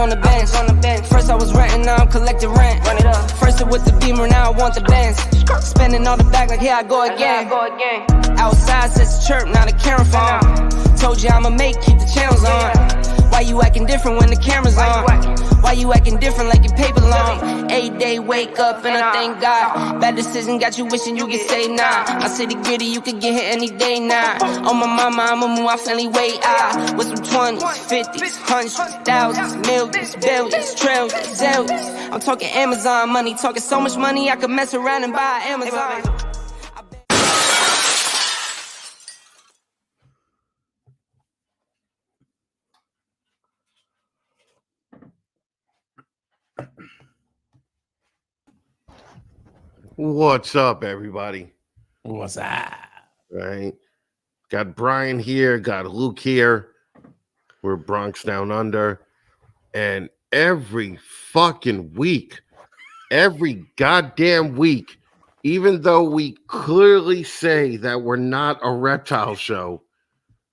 on the bench. First I was renting, now I'm collecting rent. Run it up. First it was the Beamer, now I want the Benz. Spending all the back like here I go again. Outside says the chirp, now the camera phone. Told you I'ma make, keep the channels on. Why you acting different when the camera's on? Why you acting different like your paper long? 8 day wake up and I thank God. Bad decision got you wishing you could say nah. I city gritty, you could get hit any day now. On my mama, I'ma move my family way out. With some 20s, 50s, hundreds, thousands, millions, billions, trillions, zillions. I'm talking Amazon money, talking so much money I could mess around and buy Amazon. What's up, everybody? What's up? Right. Got Brian here, got Luke here. We're Bronx Down Under. And every fucking week, every goddamn week, even though we clearly say that we're not a reptile show,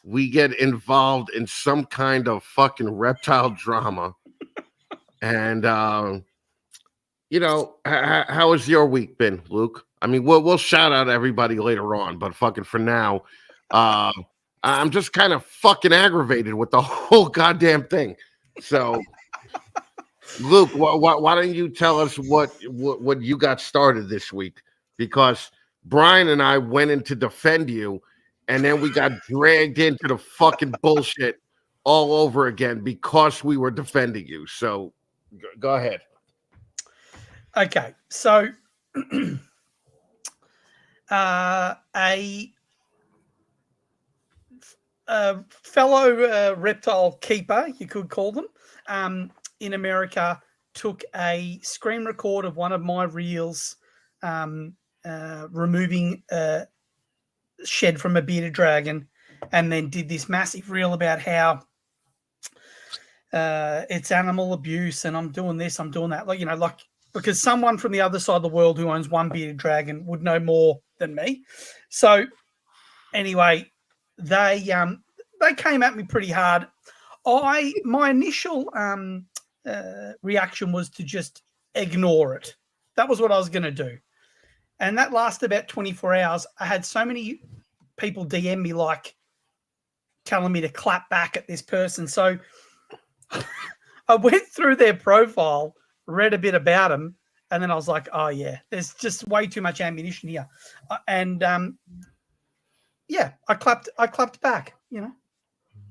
we get involved in some kind of fucking reptile drama. And, you know, how has your week been, Luke? I mean, we'll shout out everybody later on, but fucking for now, I'm just kind of fucking aggravated with the whole goddamn thing. So, Luke, why don't you tell us what you got started this week? Because Brian and I went in to defend you, and then we got dragged into the fucking bullshit all over again because we were defending you. So, go ahead. Okay, so a fellow reptile keeper, you could call them, in America took a screen record of one of my reels removing a shed from a bearded dragon, and then did this massive reel about how it's animal abuse and I'm doing this, I'm doing that. Like, you know, like, because someone from the other side of the world who owns one bearded dragon would know more than me. So anyway, they came at me pretty hard. My initial reaction was to just ignore it. That was what I was going to do. And that lasted about 24 hours. I had so many people DM me, like, telling me to clap back at this person. So I went through their profile, read a bit about him, and then I was like, oh yeah, there's just way too much ammunition here. And yeah, I clapped back, you know.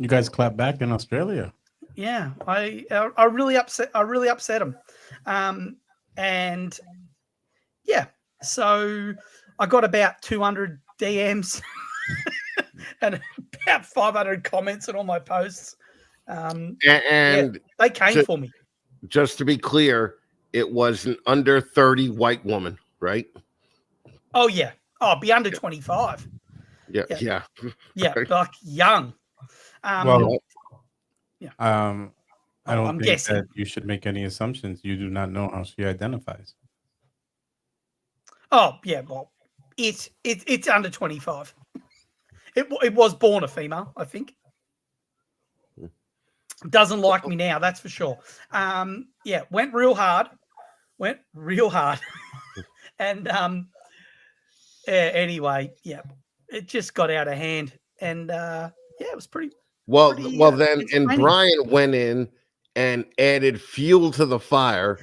You guys clapped back in Australia. Yeah, I really upset him. And yeah, so I got about 200 DMs and about 500 comments on all my posts. And yeah, they came for me. Just to be clear, it was an under 30 white woman, right? Oh yeah. Oh, be under 25. Yeah. Like young. I don't think that you should make any assumptions. You do not know how she identifies. Oh yeah, well, it's under 25. It was born a female, I think. Doesn't like me now, that's for sure. Yeah, went real hard. And anyway, yeah, it just got out of hand. And yeah, it was pretty then and Brian went in and added fuel to the fire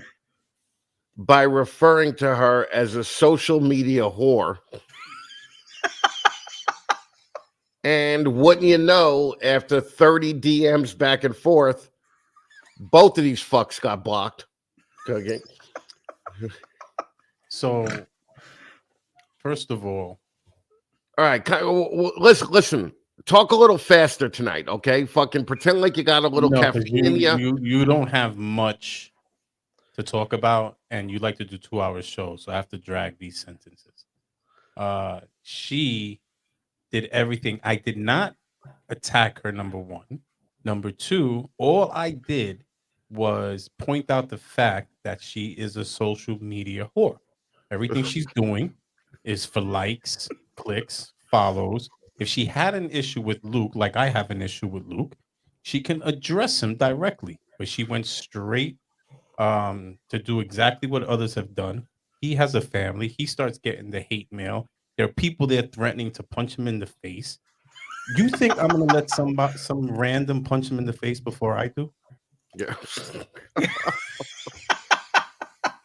by referring to her as a social media whore. And wouldn't you know, after 30 DMs back and forth, both of these fucks got blocked. Okay. So, first of all right, listen. Talk a little faster tonight, okay? Fucking pretend like you got a little caffeine in you. You don't have much to talk about, and you like to do 2-hour shows, so I have to drag these sentences. She did everything. I did not attack her, number one. Number two, all I did was point out the fact that she is a social media whore. Everything she's doing is for likes, clicks, follows. If she had an issue with Luke, like I have an issue with Luke, she can address him directly. but she went straight to do exactly what others have done. He has a family. He starts getting the hate mail. There are people there threatening to punch him in the face. You think I'm gonna let some random punch him in the face before I do? Yeah.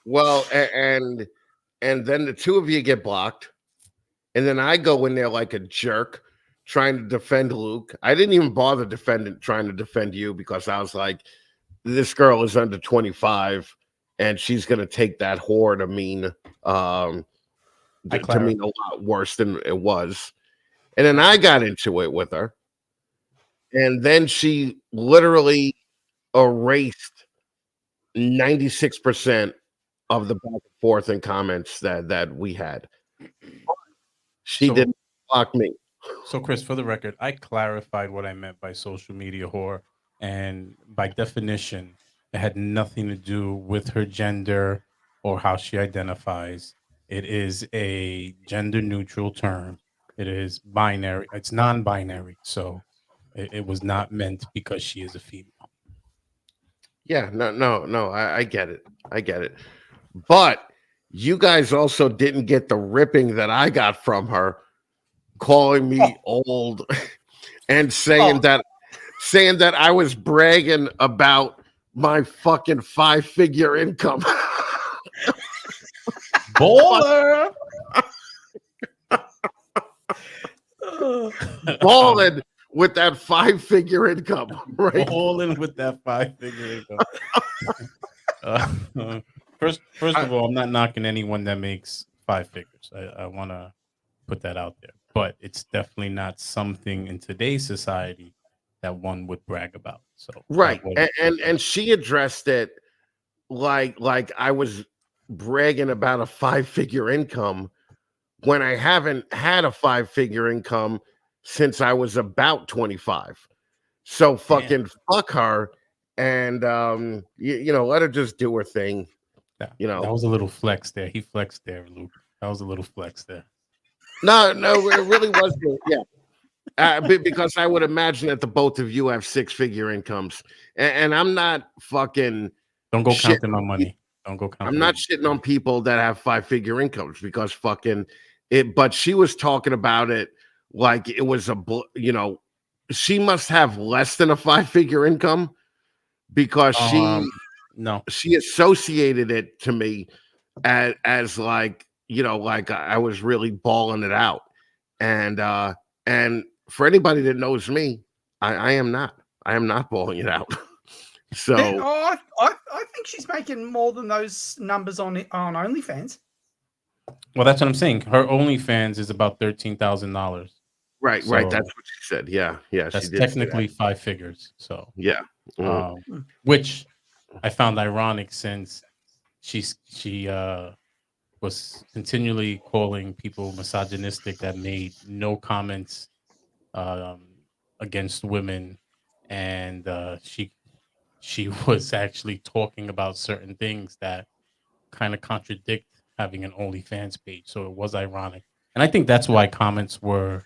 Well, and then the two of you get blocked, and then I go in there like a jerk trying to defend Luke. I didn't even bother trying to defend you because I was like, this girl is under 25 and she's gonna take that whore to mean to mean a lot worse than it was. And then I got into it with her, and then she literally erased 96% of the back and forth and comments that we had. She didn't block me. So, Chris, for the record, I clarified what I meant by social media whore, and by definition, it had nothing to do with her gender or how she identifies. It is a gender neutral term. It is binary. It's non-binary. So it was not meant because she is a female. Yeah, no. I get it. I get it. But you guys also didn't get the ripping that I got from her, calling me old and saying that I was bragging about my fucking 5-figure income. Baller. Balling with that 5-figure income, right? Balling with that 5-figure income. First of all, I'm not knocking anyone that makes 5 figures. I want to put that out there, but it's definitely not something in today's society that one would brag about. So right, and she addressed it like I was bragging about a 5-figure income when I haven't had a 5-figure income since I was about 25. So fucking fuck her, and you know, let her just do her thing. You know, that was a little flex there. He flexed there, Luke. That was a little flex there. No, it really wasn't. Yeah, because I would imagine that the both of you have 6-figure incomes, and I'm not fucking. Don't go counting my money. Don't go counting. I'm not shitting on people that have 5-figure incomes because fucking it. But she was talking about it like it was you know, she must have less than a 5-figure income because she associated it to me as like, you know, like I was really balling it out. And for anybody that knows me, I am not balling it out. So I think she's making more than those numbers on OnlyFans. Well, that's what I'm saying. Her OnlyFans is about $13,000. Right. That's what she said. Yeah. That's she did technically 5 figures. So yeah, which I found ironic since she was continually calling people misogynistic that made no comments against women, and she was actually talking about certain things that kind of contradict having an OnlyFans page. So it was ironic, and I think that's why comments were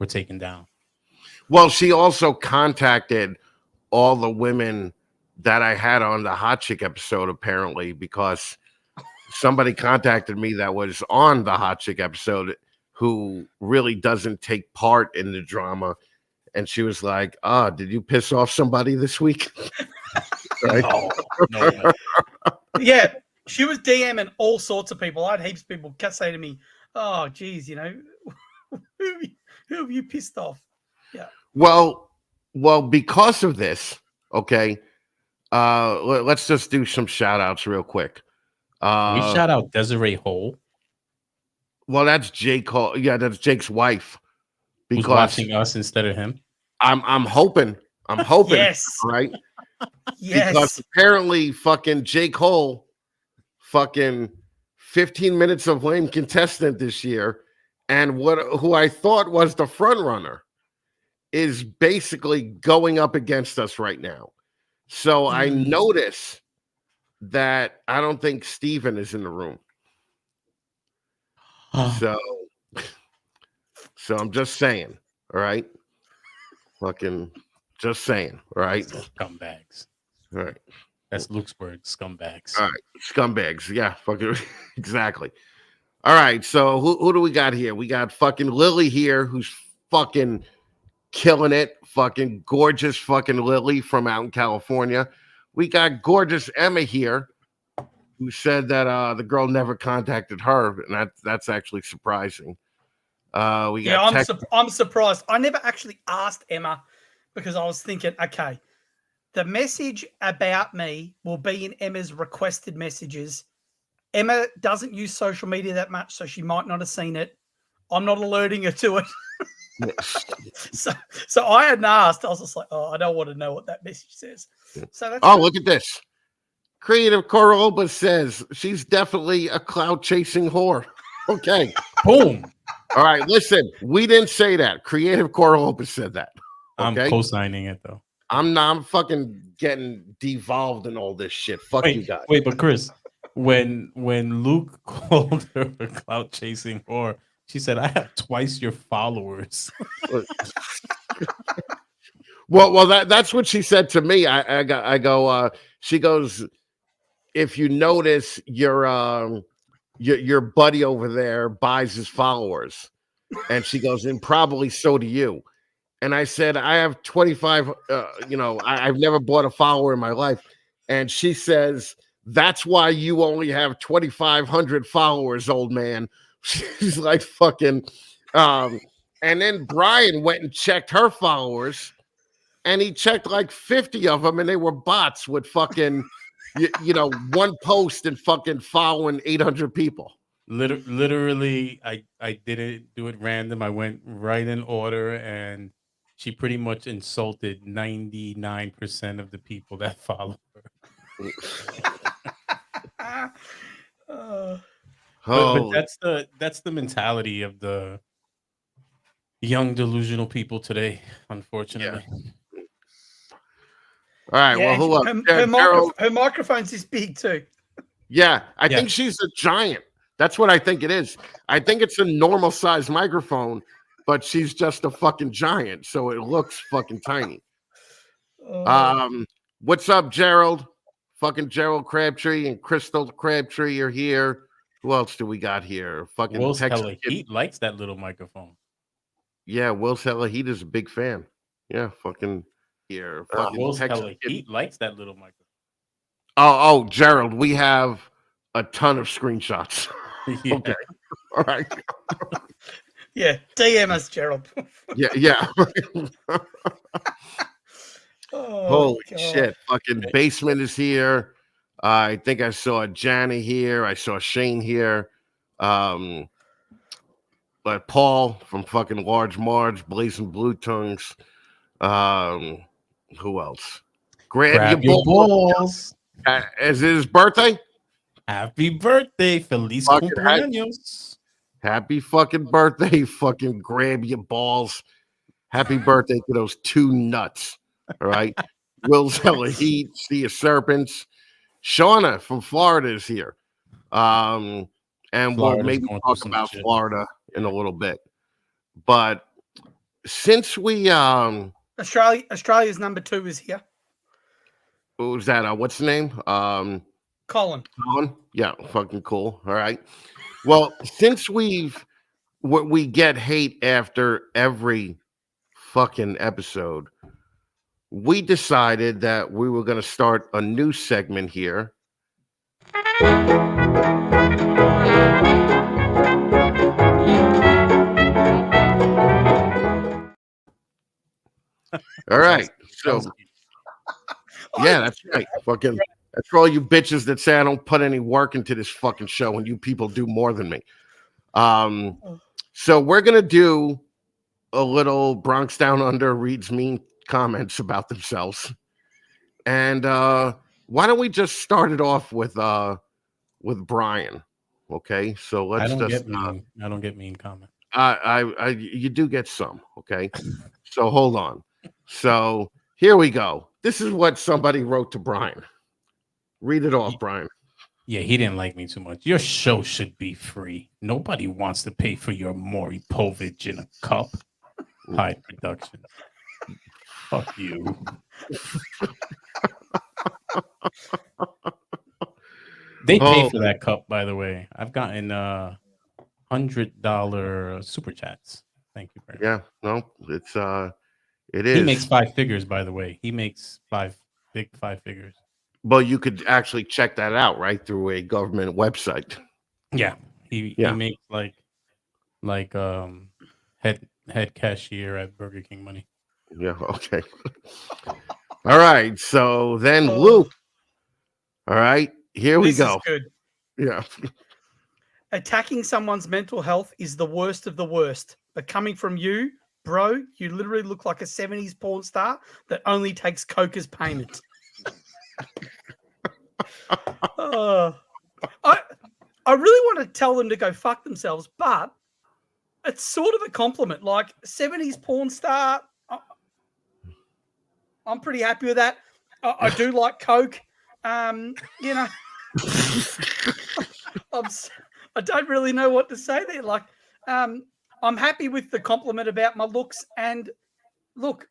taken down. Well, she also contacted all the women that I had on the Hot Chick episode, apparently, because somebody contacted me that was on the Hot Chick episode who really doesn't take part in the drama. And she was like, did you piss off somebody this week? Right? No. Yeah, she was DMing all sorts of people. I had heaps of people say to me, oh, geez, you know, who have you pissed off? Yeah. Well, because of this, okay, let's just do some shout outs real quick. We shout out Desiree Hole. Well, that's Jake Hole. Yeah, that's Jake's wife. Who's watching us instead of him? I'm hoping. Yes. Right? Yes. Because apparently fucking Jake Hole, fucking 15 minutes of lame contestant this year, and who I thought was the front runner is basically going up against us right now. So I notice that I don't think Steven is in the room. So I'm just saying, all right? Fucking just saying, all right? Scumbags. All right. That's Luke's word, scumbags. All right. Scumbags. Yeah. Fucking exactly. All right. So who do we got here? We got fucking Lily here, who's fucking killing it. Fucking gorgeous fucking Lily from out in California. We got gorgeous Emma here, who said that the girl never contacted her, and that's actually surprising. We got I'm surprised. I never actually asked Emma because I was thinking, okay, the message about me will be in Emma's requested messages. Emma doesn't use social media that much, so she might not have seen it. I'm not alerting her to it. So I hadn't asked. I was just like, oh, I don't want to know what that message says. So that's look at this. Creative Coroba says she's definitely a cloud chasing whore. Okay. Boom. All right, listen, we didn't say that. Creative Coroba said that. Okay? I'm co-signing it though. I'm fucking getting devolved in all this shit. Fuck you guys. Wait, but Chris, when Luke called her a cloud chasing whore, she said, "I have twice your followers." well, that's what she said to me. I go. She goes, if you notice, your buddy over there buys his followers, and she goes, and probably so do you. And I said, I have 25. I've never bought a follower in my life, and she says, that's why you only have 2,500 followers, old man. She's like fucking. And then Brian went and checked her followers, and he checked like 50 of them, and they were bots with fucking, one post and fucking following 800 people. Literally, I didn't do it random. I went right in order, and she pretty much insulted 99% of the people that follow her. But that's the mentality of the young delusional people today, unfortunately. Yeah. All right. Yeah, well, her microphone's this big too. Yeah, I think she's a giant. That's what I think it is. I think it's a normal size microphone, but she's just a fucking giant, so it looks fucking tiny. What's up, Gerald? Fucking Gerald Crabtree and Crystal Crabtree are here. Who else do we got here? Fucking Will's Hella Heat likes that little microphone. Yeah, Will's Hella Heat is a big fan. Yeah, fucking here. Will's Hella Heat likes that little microphone. Oh, Gerald, we have a ton of screenshots. Yeah. Okay. All right. Yeah, DM us, Gerald. Yeah. Holy God. shit. Fucking Basement is here. I think I saw Janny here. I saw Shane here. But Paul from fucking Large Marge, Blazing Blue Tongues. Who else? Grab your balls. Is it his birthday? Happy birthday, Feliz cumpleaños. Happy fucking birthday, fucking grab your balls. Happy birthday to those two nuts. All right. Will's Hella Heat, Sea of Serpents. Shauna from Florida is here. And we'll maybe talk about Florida in a little bit. But since we Australia's number 2 is here. What was that? What's the name? Colin. Yeah, fucking cool. All right. Well, since we get hate after every fucking episode, we decided that we were going to start a new segment here. All right. So, yeah, that's right. Fucking, that's for all you bitches that say I don't put any work into this fucking show, and you people do more than me. So we're gonna do a little Bronx Down Under reads mean comments about themselves, and why don't we just start it off with Brian? Okay, so let's just. I don't get mean comments. You do get some. Okay, so hold on. So here we go. This is what somebody wrote to Brian. Read it off, Brian. Yeah, he didn't like me too much. Your show should be free. Nobody wants to pay for your Maury Povich in a cup. High production. Fuck you. They pay Oh, for that cup, by the way. I've gotten $100 super chats. Thank you very much. yeah, no, it He is. makes 5 figures, by the way. He makes big 5 figures. Well, you could actually check that out right through a government website. Yeah, he Yeah. makes like head cashier at Burger King money. Yeah, okay. All right, so then Oh. Luke. All right, here we This is go. good. Yeah. Attacking someone's mental health is the worst of the worst. But coming from you, bro, you literally look like a 70s porn star that only takes coke as payment. I really want to tell them to go fuck themselves, but it's sort of a compliment. Like 70s porn star, I'm pretty happy with that. I do like coke. You know, I don't really know what to say there. Like, I'm happy with the compliment about my looks, and look,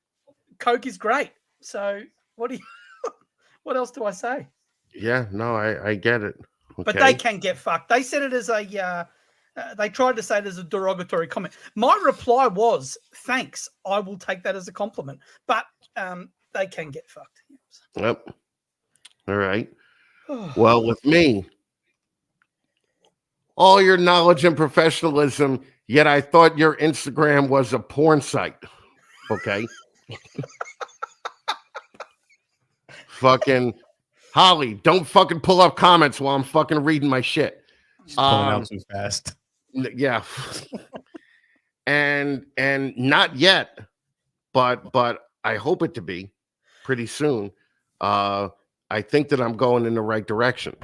coke is great. So what else do I say? Yeah, no, I get it. Okay. But they can get fucked. They said it as a. They tried to say it as a derogatory comment. My reply was, "Thanks. I will take that as a compliment." But they can get fucked. Yep. All right. Well, with me, all your knowledge and professionalism, yet I thought your Instagram was a porn site. Okay. Fucking Holly, don't fucking pull up comments while I'm fucking reading my shit. She's pulling out too fast. Yeah. and not yet, but I hope it to be pretty soon. I think that I'm going in the right direction.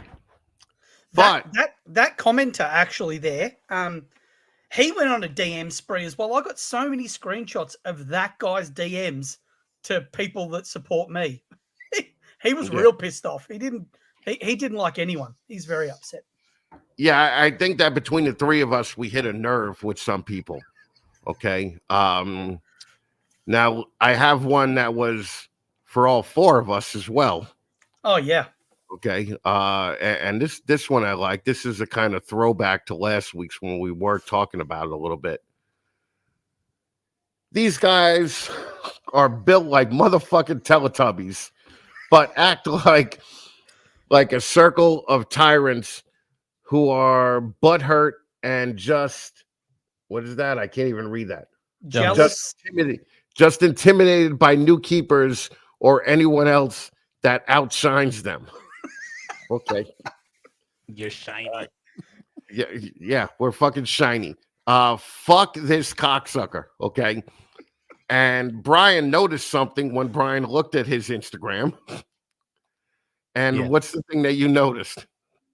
But that commenter actually there, he went on a DM spree as well. I got so many screenshots of that guy's DMs to people that support me. He was real pissed off. He didn't like anyone. He's very upset. Yeah, I think that between the three of us, we hit a nerve with some people. Okay. Now I have one that was for all four of us as well. Oh yeah. Okay. And this one I like. This is a kind of throwback to last week's when we were talking about it a little bit. These guys are built like motherfucking Teletubbies, but act like a circle of tyrants who are butthurt and just, what is that? I can't even read that. Jealous. Just intimidated by new keepers or anyone else that outshines them. Okay. You're shiny. Yeah, we're fucking shiny. Fuck this cocksucker, okay? And Brian noticed something when Brian looked at his Instagram. And what's the thing that you noticed?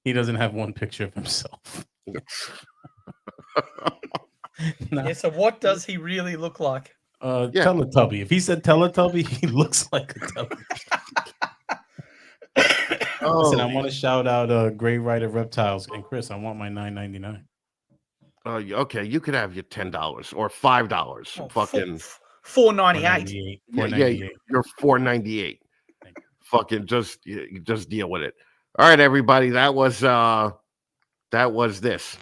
He doesn't have one picture of himself. Yeah, so what does he really look like? Teletubby. If he said Teletubby, he looks like a Teletubby. Listen, I want to shout out Gray Rider Reptiles and Chris. I want my $9.99. Oh, okay. You could have your $10 or $5. Oh, fucking $4.98. Yeah, you're $4.98. Fucking just deal with it. All right, everybody. That was this.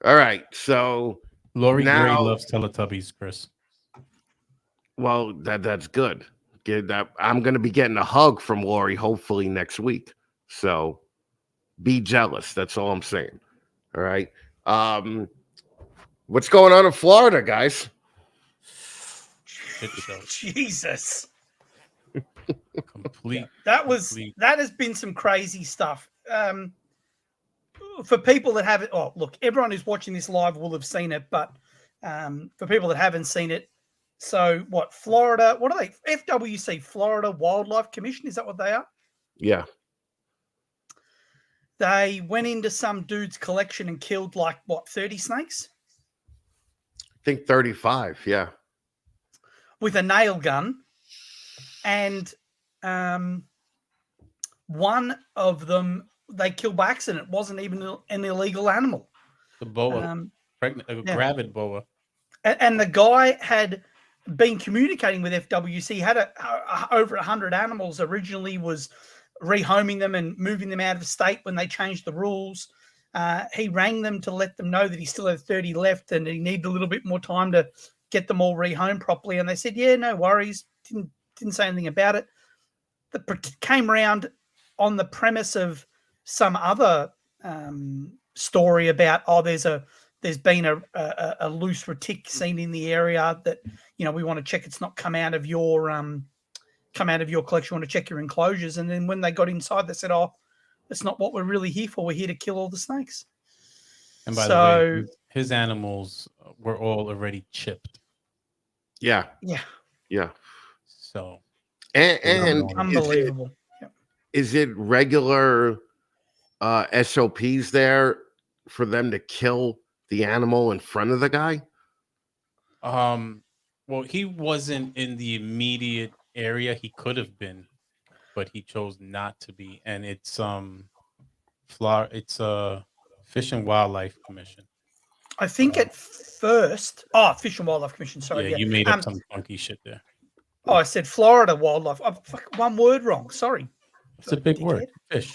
All right, so Lori Gray loves Teletubbies, Chris. Well, that's good. I'm going to be getting a hug from Lori hopefully next week. So be jealous. That's all I'm saying. All right. What's going on in Florida, guys? Jesus. Complete. That has been some crazy stuff. For people that haven't, look, everyone who's watching this live will have seen it, but for people that haven't seen it, so what, Florida, what are they? FWC, Florida Wildlife Commission, is that what they are? Yeah. They went into some dude's collection and killed 30 snakes? I think 35, yeah. With a nail gun. And one of them they killed by accident. It wasn't even an illegal animal. The boa, pregnant, a yeah. gravid boa. And the guy had been communicating with FWC, had over 100 animals, originally was rehoming them and moving them out of the state when they changed the rules. He rang them to let them know that he still had 30 left and he needed a little bit more time to get them all rehomed properly. And they said, yeah, no worries. Didn't say anything about it. Came around on the premise of some other story about, there's been a loose retic seen in the area that, we want to check it's not come out of your collection. We want to check your enclosures. And then when they got inside, they said, oh, that's not what we're really here for. We're here to kill all the snakes. And by the way, his animals were all already chipped. Yeah. So, and unbelievable. Is it regular SOPs there for them to kill the animal in front of the guy? Well, he wasn't in the immediate area. He could have been, but he chose not to be. And it's it's a Fish and Wildlife Commission. I think at first, Fish and Wildlife Commission. Sorry, you made up some funky shit there. Oh, I said Florida Wildlife. One word wrong. Sorry. It's a big word. Fish.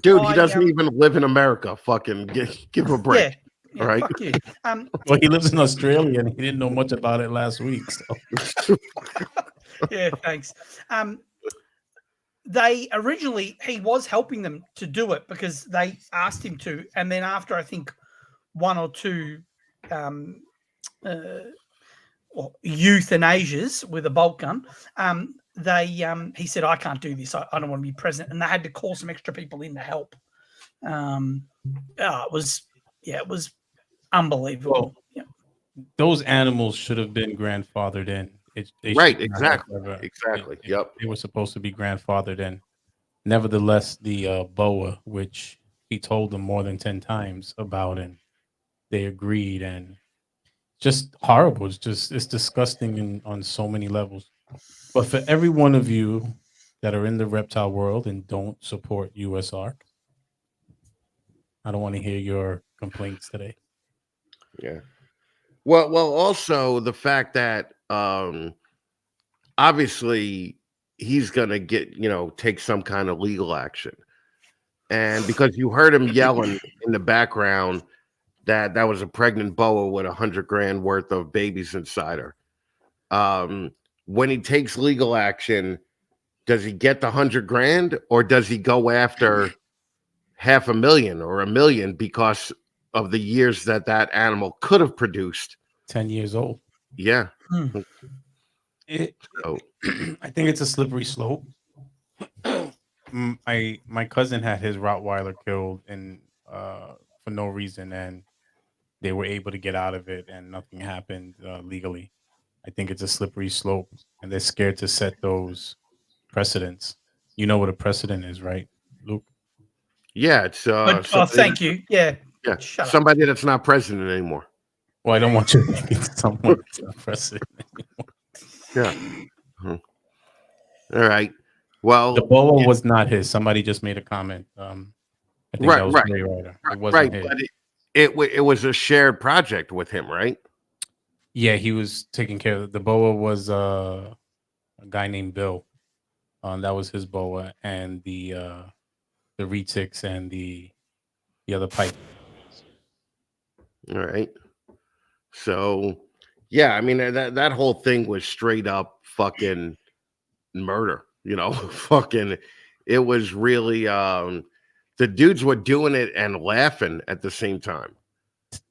Dude, he doesn't even live in America. Fucking give him a break. Yeah, all right. Fuck you. Well, he lives in Australia and he didn't know much about it last week. So. Yeah, thanks. They originally, he was helping them to do it because they asked him to, and then after I think one or two euthanasias with a bolt gun, he said, I can't do this. I don't want to be present. And they had to call some extra people in to help. It was unbelievable. Well, those animals should have been grandfathered in. Right, exactly. Yep. They were supposed to be grandfathered in. Nevertheless, the boa, which he told them more than 10 times about, and they agreed, and just horrible. It's disgusting on so many levels. But for every one of you that are in the reptile world and don't support USARK, I don't want to hear your complaints today. Yeah. Well, also the fact that obviously he's gonna get, take some kind of legal action. And because you heard him yelling in the background that was a pregnant boa with $100,000 worth of babies inside her. When he takes legal action, does he get the $100,000 or does he go after $500,000 or $1 million because of the years that animal could have produced? 10 years old. Yeah. I think it's a slippery slope. My cousin had his Rottweiler killed for no reason, and they were able to get out of it, and nothing happened legally. I think it's a slippery slope, and they're scared to set those precedents. You know what a precedent is, right, Luke? Yeah, it's thank you. Yeah. Somebody that's not president anymore. Well, I don't want you to make it someone that's not president anymore. Yeah. All right. Well, the boa was not his. Somebody just made a comment. I think that was Ray Ryder. It wasn't his. But it was a shared project with him, right? Yeah, he was taking care of it. The boa was a guy named Bill. That was his boa, and the retics and the other pipe. All right. So, yeah, I mean that whole thing was straight up fucking murder. Fucking. It was really the dudes were doing it and laughing at the same time,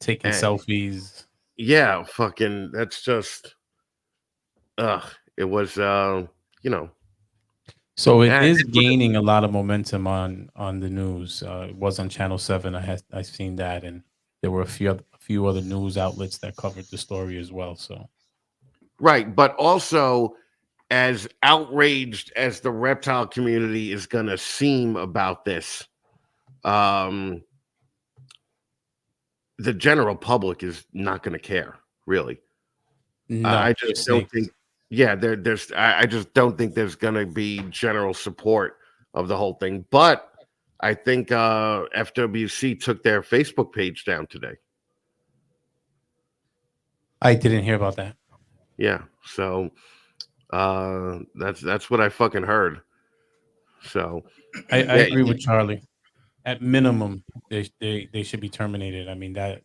taking selfies. Yeah, fucking. That's just. It was. So it is gaining a lot of momentum on the news. It was on Channel 7. I've seen that, and there were a few other news outlets that covered the story as well. So, right, but also, as outraged as the reptile community is going to seem about this, the general public is not going to care, really. I just don't think. Yeah, I just don't think there's going to be general support of the whole thing. But I think FWC took their Facebook page down today. I didn't hear about that. Yeah, so that's what I fucking heard. So I yeah, agree with Charlie. At minimum, they should be terminated. I mean, that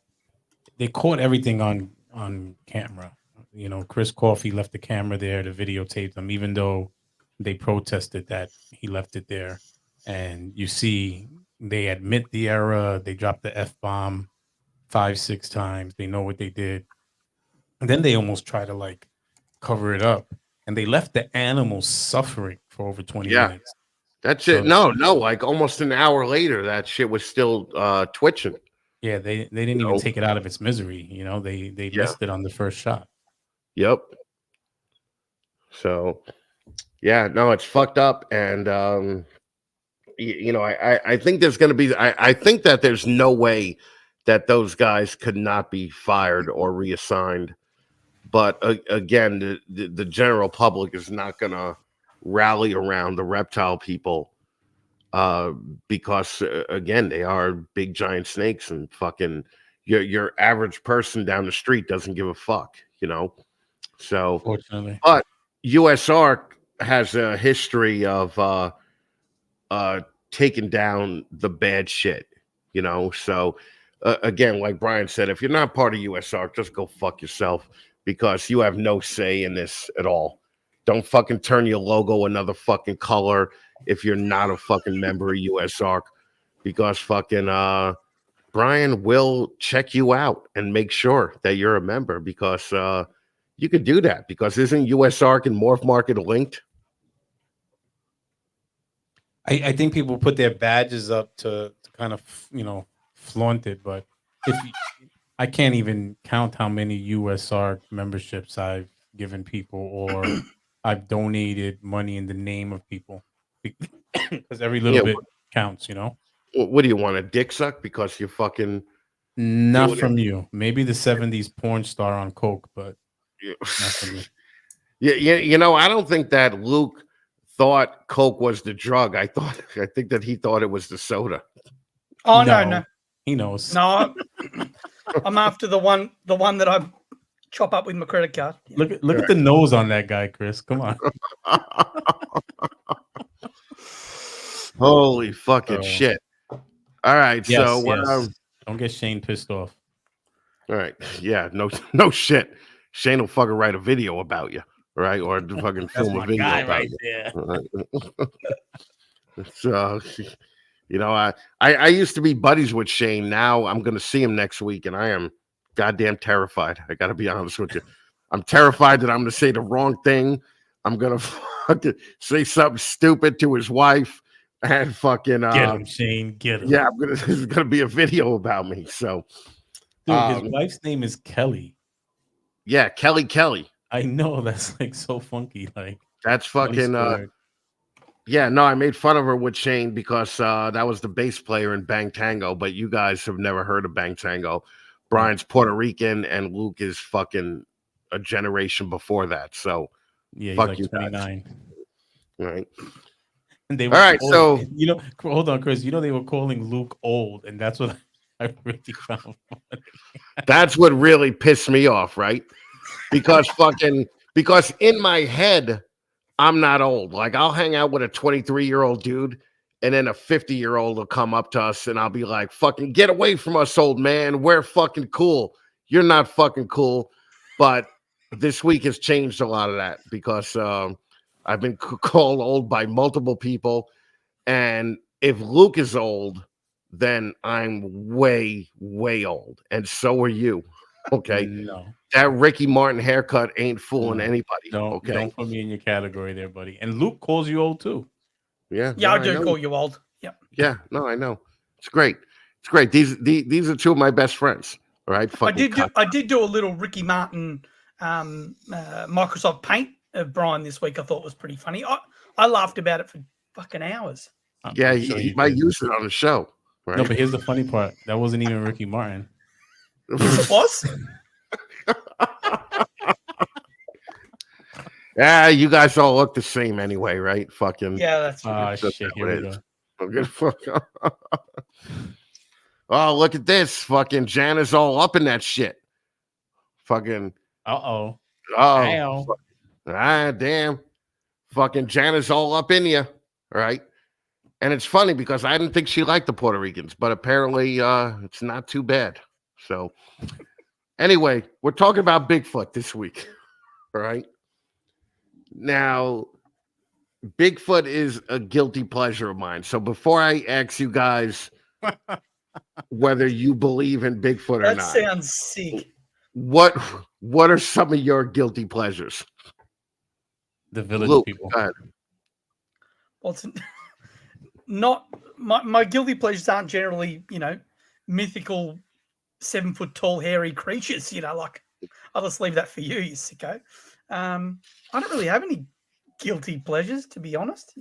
they caught everything on camera. You know, Chris Coffey left the camera there to videotape them, even though they protested that he left it there. And you see, they admit the error. They dropped the F-bomb 5-6 times. They know what they did. And then they almost try to like cover it up. And they left the animals suffering for over 20 Yeah. minutes. that's So- it. No, like almost an hour later, that shit was still twitching. Yeah, they didn't even take it out of its misery. You know, they missed it on the first shot. Yep. So yeah, no, it's fucked up. And I think there's going to be, I think that there's no way that those guys could not be fired or reassigned. But again, the general public is not going to rally around the reptile people because, again, they are big giant snakes, and fucking your average person down the street doesn't give a fuck, So, Fortunately, but USARK has a history of taking down the bad shit, So again, like Brian said, if you're not part of USARK, just go fuck yourself, because you have no say in this at all. Don't fucking turn your logo another fucking color if you're not a fucking member of USARK, because fucking Brian will check you out and make sure that you're a member, because you could do that, because isn't USARK and Morph Market linked? I think people put their badges up to kind of flaunt it, but I can't even count how many USARK memberships I've given people or I've donated money in the name of people, because every little bit counts, What do you want, a dick suck because you fucking not from you? Maybe the 70s porn star on coke, but not from me. Yeah, I don't think that Luke thought coke was the drug. I think that he thought it was the soda. Oh no. He knows. No, I'm after the one that I chop up with my credit card. Look at the nose on that guy, Chris. Come on. Holy fucking shit. All right, yes, so yes. Don't get Shane pissed off. All right. Yeah, no shit. Shane will fucking write a video about you, right? Or fucking film a video about you. There. So I used to be buddies with Shane. Now I'm going to see him next week, and I am goddamn terrified. I got to be honest with you. I'm terrified that I'm going to say the wrong thing. I'm going to fucking say something stupid to his wife, and fucking get him, Shane. Get him. Yeah, there's going to be a video about me. So, dude, his wife's name is Kelly. Yeah, Kelly. I know, that's like so funky. Like that's fucking. Yeah, no, I made fun of her with Shane because that was the bass player in Bang Tango, but you guys have never heard of Bang Tango. Brian's Puerto Rican and Luke is fucking a generation before that. So yeah, fuck like you 29. All right. And they all right, so hold on, Chris. They were calling Luke old, and that's what I really found funny. That's what really pissed me off, right? Because in my head, I'm not old. Like, I'll hang out with a 23-year-old dude, and then a 50-year-old will come up to us, and I'll be like, fucking get away from us, old man. We're fucking cool. You're not fucking cool. But this week has changed a lot of that, because I've been called old by multiple people. And if Luke is old, then I'm way, way old. And so are you. Okay? No. That Ricky Martin haircut ain't fooling anybody. Don't put me in your category there, buddy. And Luke calls you old too. Yeah. Yeah, I do call you old. Yep. Yeah, no, I know. It's great. It's great. These are two of my best friends. All right. I did do a little Ricky Martin Microsoft Paint of Brian this week. I thought was pretty funny. I laughed about it for fucking hours. Yeah, he might use it on the show. Right? No, but here's the funny part. That wasn't even Ricky Martin. Yes, it was. Yeah, you guys all look the same anyway, right? Fucking yeah, that's shit. Here we go. Okay, fuck. Oh, look at this. Fucking Jana's all up in that shit. Fucking. Uh-oh. Oh. Damn. Fucking Jana's all up in you. All right. And it's funny because I didn't think she liked the Puerto Ricans, but apparently it's not too bad. So anyway, we're talking about Bigfoot this week. All right. Now, Bigfoot is a guilty pleasure of mine. So before I ask you guys whether you believe in Bigfoot or That not, sounds sick. what are some of your guilty pleasures? The village Luke, people. go ahead. Well, it's not my guilty pleasures aren't generally, mythical 7 foot tall hairy creatures. Like I'll just leave that for you, you sicko. I don't really have any guilty pleasures, to be honest.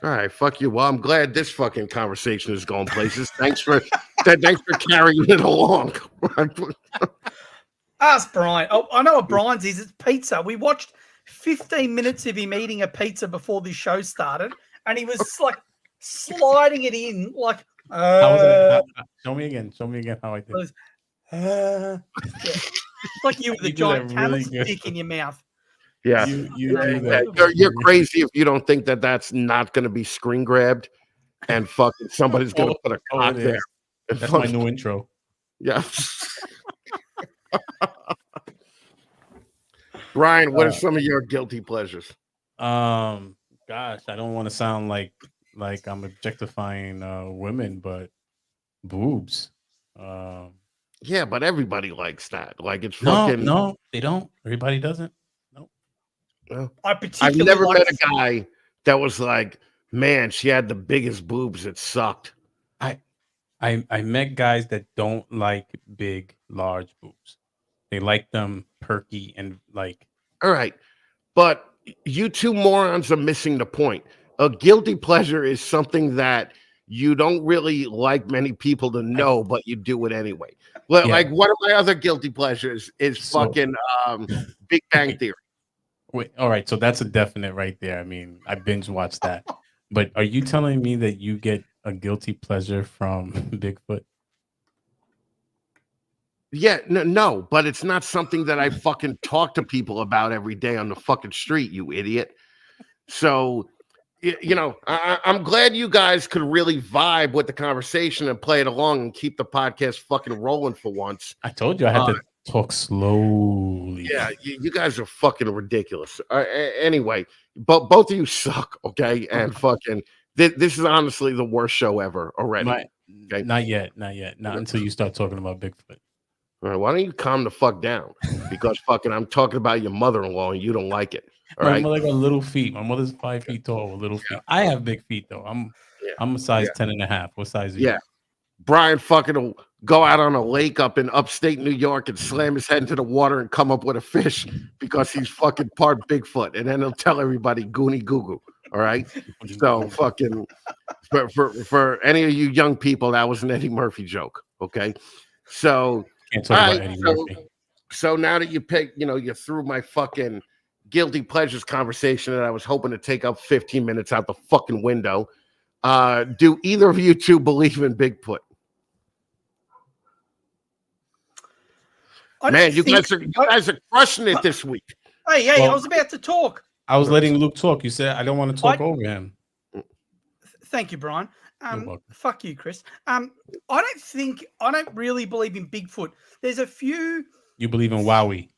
All right, fuck you. Well, I'm glad this fucking conversation is going places. Thanks for carrying it along. Ask Brian. Oh, I know what Brian's is. It's pizza. We watched 15 minutes of him eating a pizza before this show started, and he was like sliding it in like. How was that? Show me again how I did. Yeah. Like you with a giant camel's dick in your mouth. Yeah, you do that. You're crazy if you don't think that that's not going to be screen grabbed, and fucking somebody's going to put a cock there. That's my new intro. Yeah. Brian, what are some of your guilty pleasures? Gosh, I don't want to sound like I'm objectifying women, but boobs. Yeah, but everybody likes that. Like it's No, fucking. no, they don't. Everybody doesn't. No. I've never met a guy that was like, man, she had the biggest boobs. It sucked. I met guys that don't like big, large boobs. They like them perky and like. All right, but you two morons are missing the point. A guilty pleasure is something that you don't really like many people to know, but you do it anyway. Well, like one of my other guilty pleasures is fucking Big Bang Theory. Wait, all right, so that's a definite right there. I mean, I binge watched that. But are you telling me that you get a guilty pleasure from Bigfoot? Yeah, no, but it's not something that I fucking talk to people about every day on the fucking street, you idiot. So, I'm glad you guys could really vibe with the conversation and play it along and keep the podcast fucking rolling for once. I told you I had to talk slowly. Yeah, you guys are fucking ridiculous. Anyway, but both of you suck, okay? And fucking, this is honestly the worst show ever already. Okay? Not yet. Not until you start talking about Bigfoot. All right, why don't you calm the fuck down? Because fucking I'm talking about your mother-in-law and you don't like it. All right. My mother got little feet. My mother's 5 feet tall with little feet. I have big feet though. I'm a size 10.5. What size are you? Yeah. Brian fucking will go out on a lake up in upstate New York and slam his head into the water and come up with a fish because he's fucking part Bigfoot. And then he'll tell everybody Goonie Goo Goo. All right. So fucking for any of you young people, that was an Eddie Murphy joke. Okay. So can't talk about Eddie Murphy. So now that you you threw my fucking guilty pleasures conversation that I was hoping to take up 15 minutes out the fucking window. Do either of you two believe in Bigfoot? Man, you guys are crushing it this week. Hey, I was about to talk. I was letting Luke talk. You said I don't want to talk over him. Thank you, Brian. Fuck you, Chris. I don't really believe in Bigfoot. There's a few. You believe in Wowie?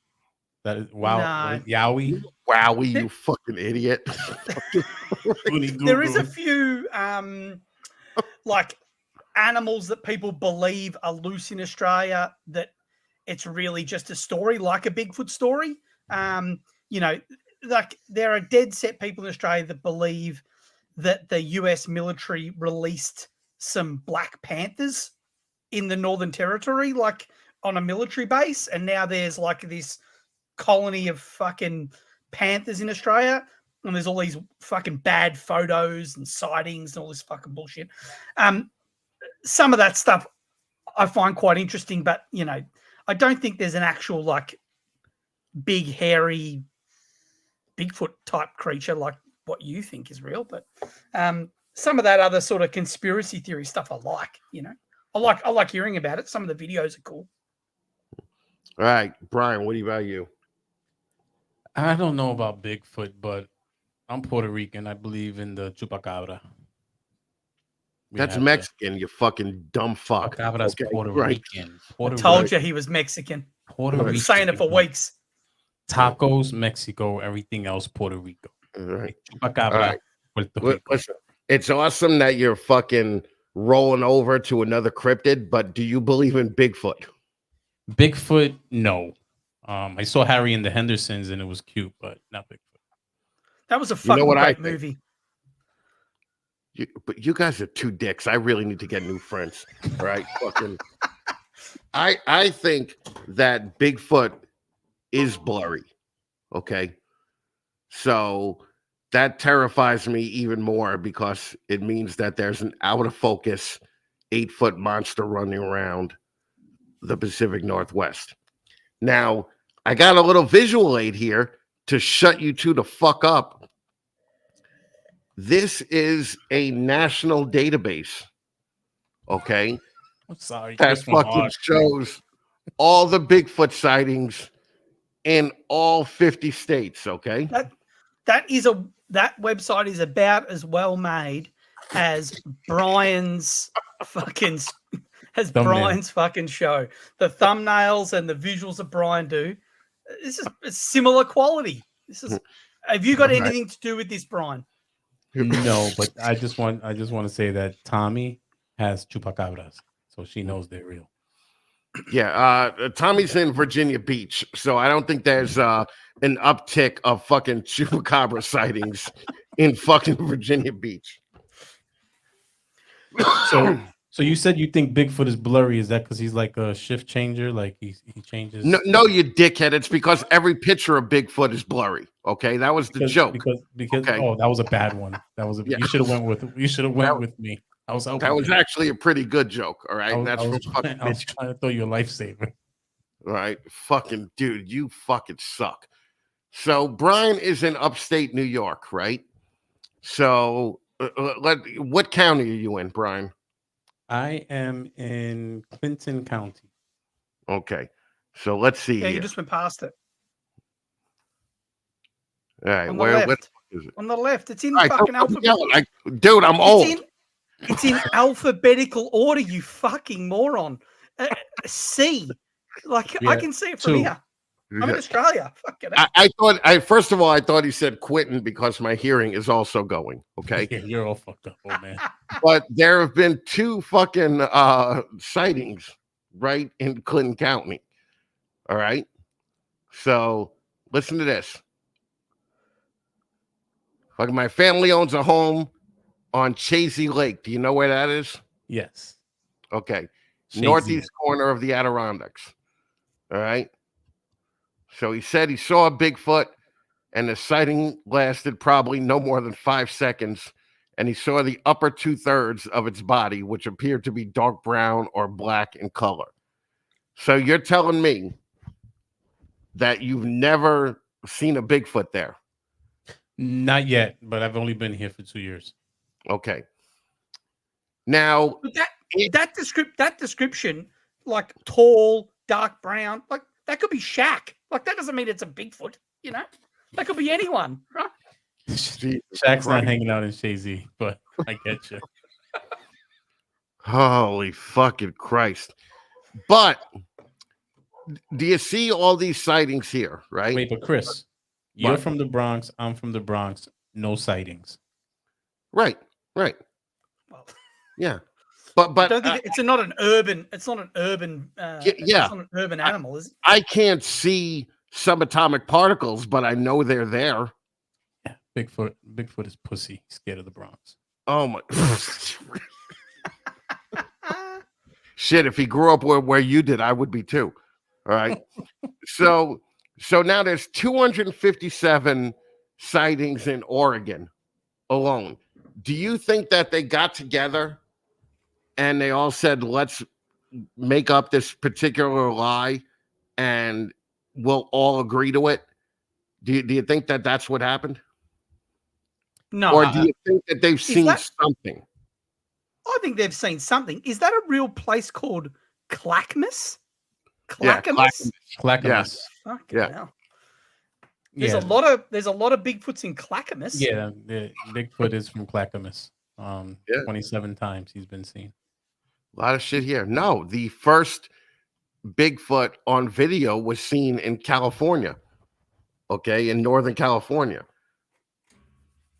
That is wow. Yowie. Wowie, you fucking idiot. There is a few like animals that people believe are loose in Australia that it's really just a story, like a Bigfoot story. Like there are dead set people in Australia that believe that the US military released some Black Panthers in the Northern Territory, like on a military base. And now there's like this colony of fucking panthers in Australia. And there's all these fucking bad photos and sightings and all this fucking bullshit. Some of that stuff I find quite interesting, but, I don't think there's an actual like big, hairy Bigfoot type creature like what you think is real, but some of that other sort of conspiracy theory stuff I like. I like hearing about it. Some of the videos are cool. All right, Brian, what about you? I don't know about Bigfoot, but I'm Puerto Rican. I believe in the chupacabra. That's Mexican, you fucking dumb fuck. Chupacabra's Puerto right. Rican. I told you he was Mexican. Puerto I've been Rican. saying it for weeks. Tacos, Mexico, everything else, Puerto Rico. All right. Chupacabra, All right. Puerto Rico. Listen, it's awesome that you're fucking rolling over to another cryptid, but do you believe in Bigfoot? Bigfoot, no. I saw Harry and the Hendersons and it was cute, but not Bigfoot. That was a fucking great movie. But you guys are two dicks. I really need to get new friends. All right. Fucking I think that Bigfoot is blurry. Okay. So that terrifies me even more because it means that there's an out of focus 8-foot monster running around the Pacific Northwest. Now, I got a little visual aid here to shut you two the fuck up. This is a national database. Okay. I'm sorry. That fucking shows all the Bigfoot sightings in all 50 states. Okay. That website is about as well made as Brian's fucking show. The thumbnails and the visuals that Brian do. This is similar quality. Have you got anything to do with this, Brian? No, but I just want to say that Tommy has chupacabras, so she knows they're real. Yeah, Tommy's in Virginia Beach, so I don't think there's an uptick of fucking chupacabra sightings in fucking Virginia Beach. So you said you think Bigfoot is blurry. Is that because he's like a shift changer? Like he changes? No, you dickhead. It's because every picture of Bigfoot is blurry. Okay, that was the joke. Because okay. Oh, that was a bad one. That was you should have went with me. That was actually a pretty good joke. All right, I was trying to throw you a lifesaver. All right, fucking dude, you fucking suck. So Brian is in upstate New York, right? So what county are you in, Brian? I am in Clinton County. Okay, so let's see. Yeah, here. you just went past it. All right, on where what is it? On the left. It's in fucking alphabetical. Dude, I'm old. It's in alphabetical order, you fucking moron. C. Like, I can see it from here. I'm in Australia. Fucking First of all, I thought he said Quentin because my hearing is also going. Okay. Yeah, you're all fucked up, old man. But there have been 2 fucking sightings right in Clinton County. All right. So listen to this. Fucking my family owns a home on Chazy Lake. Do you know where that is? Yes. Okay. Chazy. Northeast corner of the Adirondacks. All right. So he said he saw a Bigfoot and the sighting lasted probably no more than 5 seconds. And he saw the upper 2/3 of its body, which appeared to be dark brown or black in color. So you're telling me that you've never seen a Bigfoot there? Not yet, but I've only been here for 2 years. Okay. Now that description, like tall, dark brown, like that could be Shaq. Like that doesn't mean it's a Bigfoot, you know? That could be anyone, right? Shaq's not hanging out in Chazy, but I get you. Holy fucking Christ. But do you see all these sightings here, right? Wait, but Chris, you're from the Bronx. I'm from the Bronx. No sightings. Right. Well, yeah. But I don't think it's not an urban. It's not an urban. Yeah. It's not an urban animal, is it? I can't see subatomic particles, but I know they're there. Yeah, Bigfoot is pussy. He's scared of the Bronx. Oh my. Shit, if he grew up where you did, I would be too. All right. So now there's 257 sightings in Oregon alone. Do you think that they got together and they all said, let's make up this particular lie and we'll all agree to it? Do you think that that's what happened? No, Or do you think that they've seen that- something? I think they've seen something. Is that a real place called Clackamas? Yeah, Clackamas? Clackamas. Fucking Yeah. hell. Yeah. There's a lot of Bigfoots in Clackamas. Yeah, the Bigfoot is from Clackamas. Yeah. 27 times he's been seen. A lot of shit here. No, the first Bigfoot on video was seen in California. Okay, in Northern California.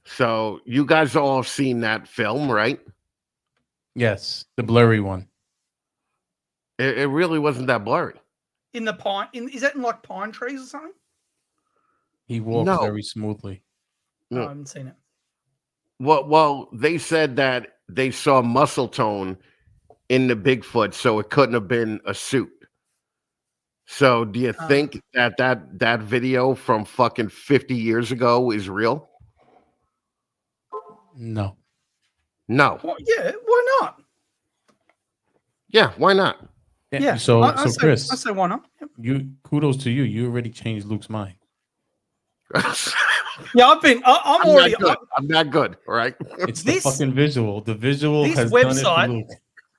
So you guys all seen that film, right? Yes, the blurry one. It really wasn't that blurry. In the pine, is that in like pine trees or something? He walks No. very smoothly. No, No. I haven't seen it. Well, they said that they saw muscle tone in the Bigfoot, so it couldn't have been a suit. So do you think that video from fucking 50 years ago is real? No. No. Well, yeah, why not? Yeah, why not? Yeah. So, I so say, Chris, I say why not? Yep. you kudos to you. You already changed Luke's mind. Yeah, I'm already. not good. I'm not good. All right. It's This- the fucking visual. The visual this has done it website- for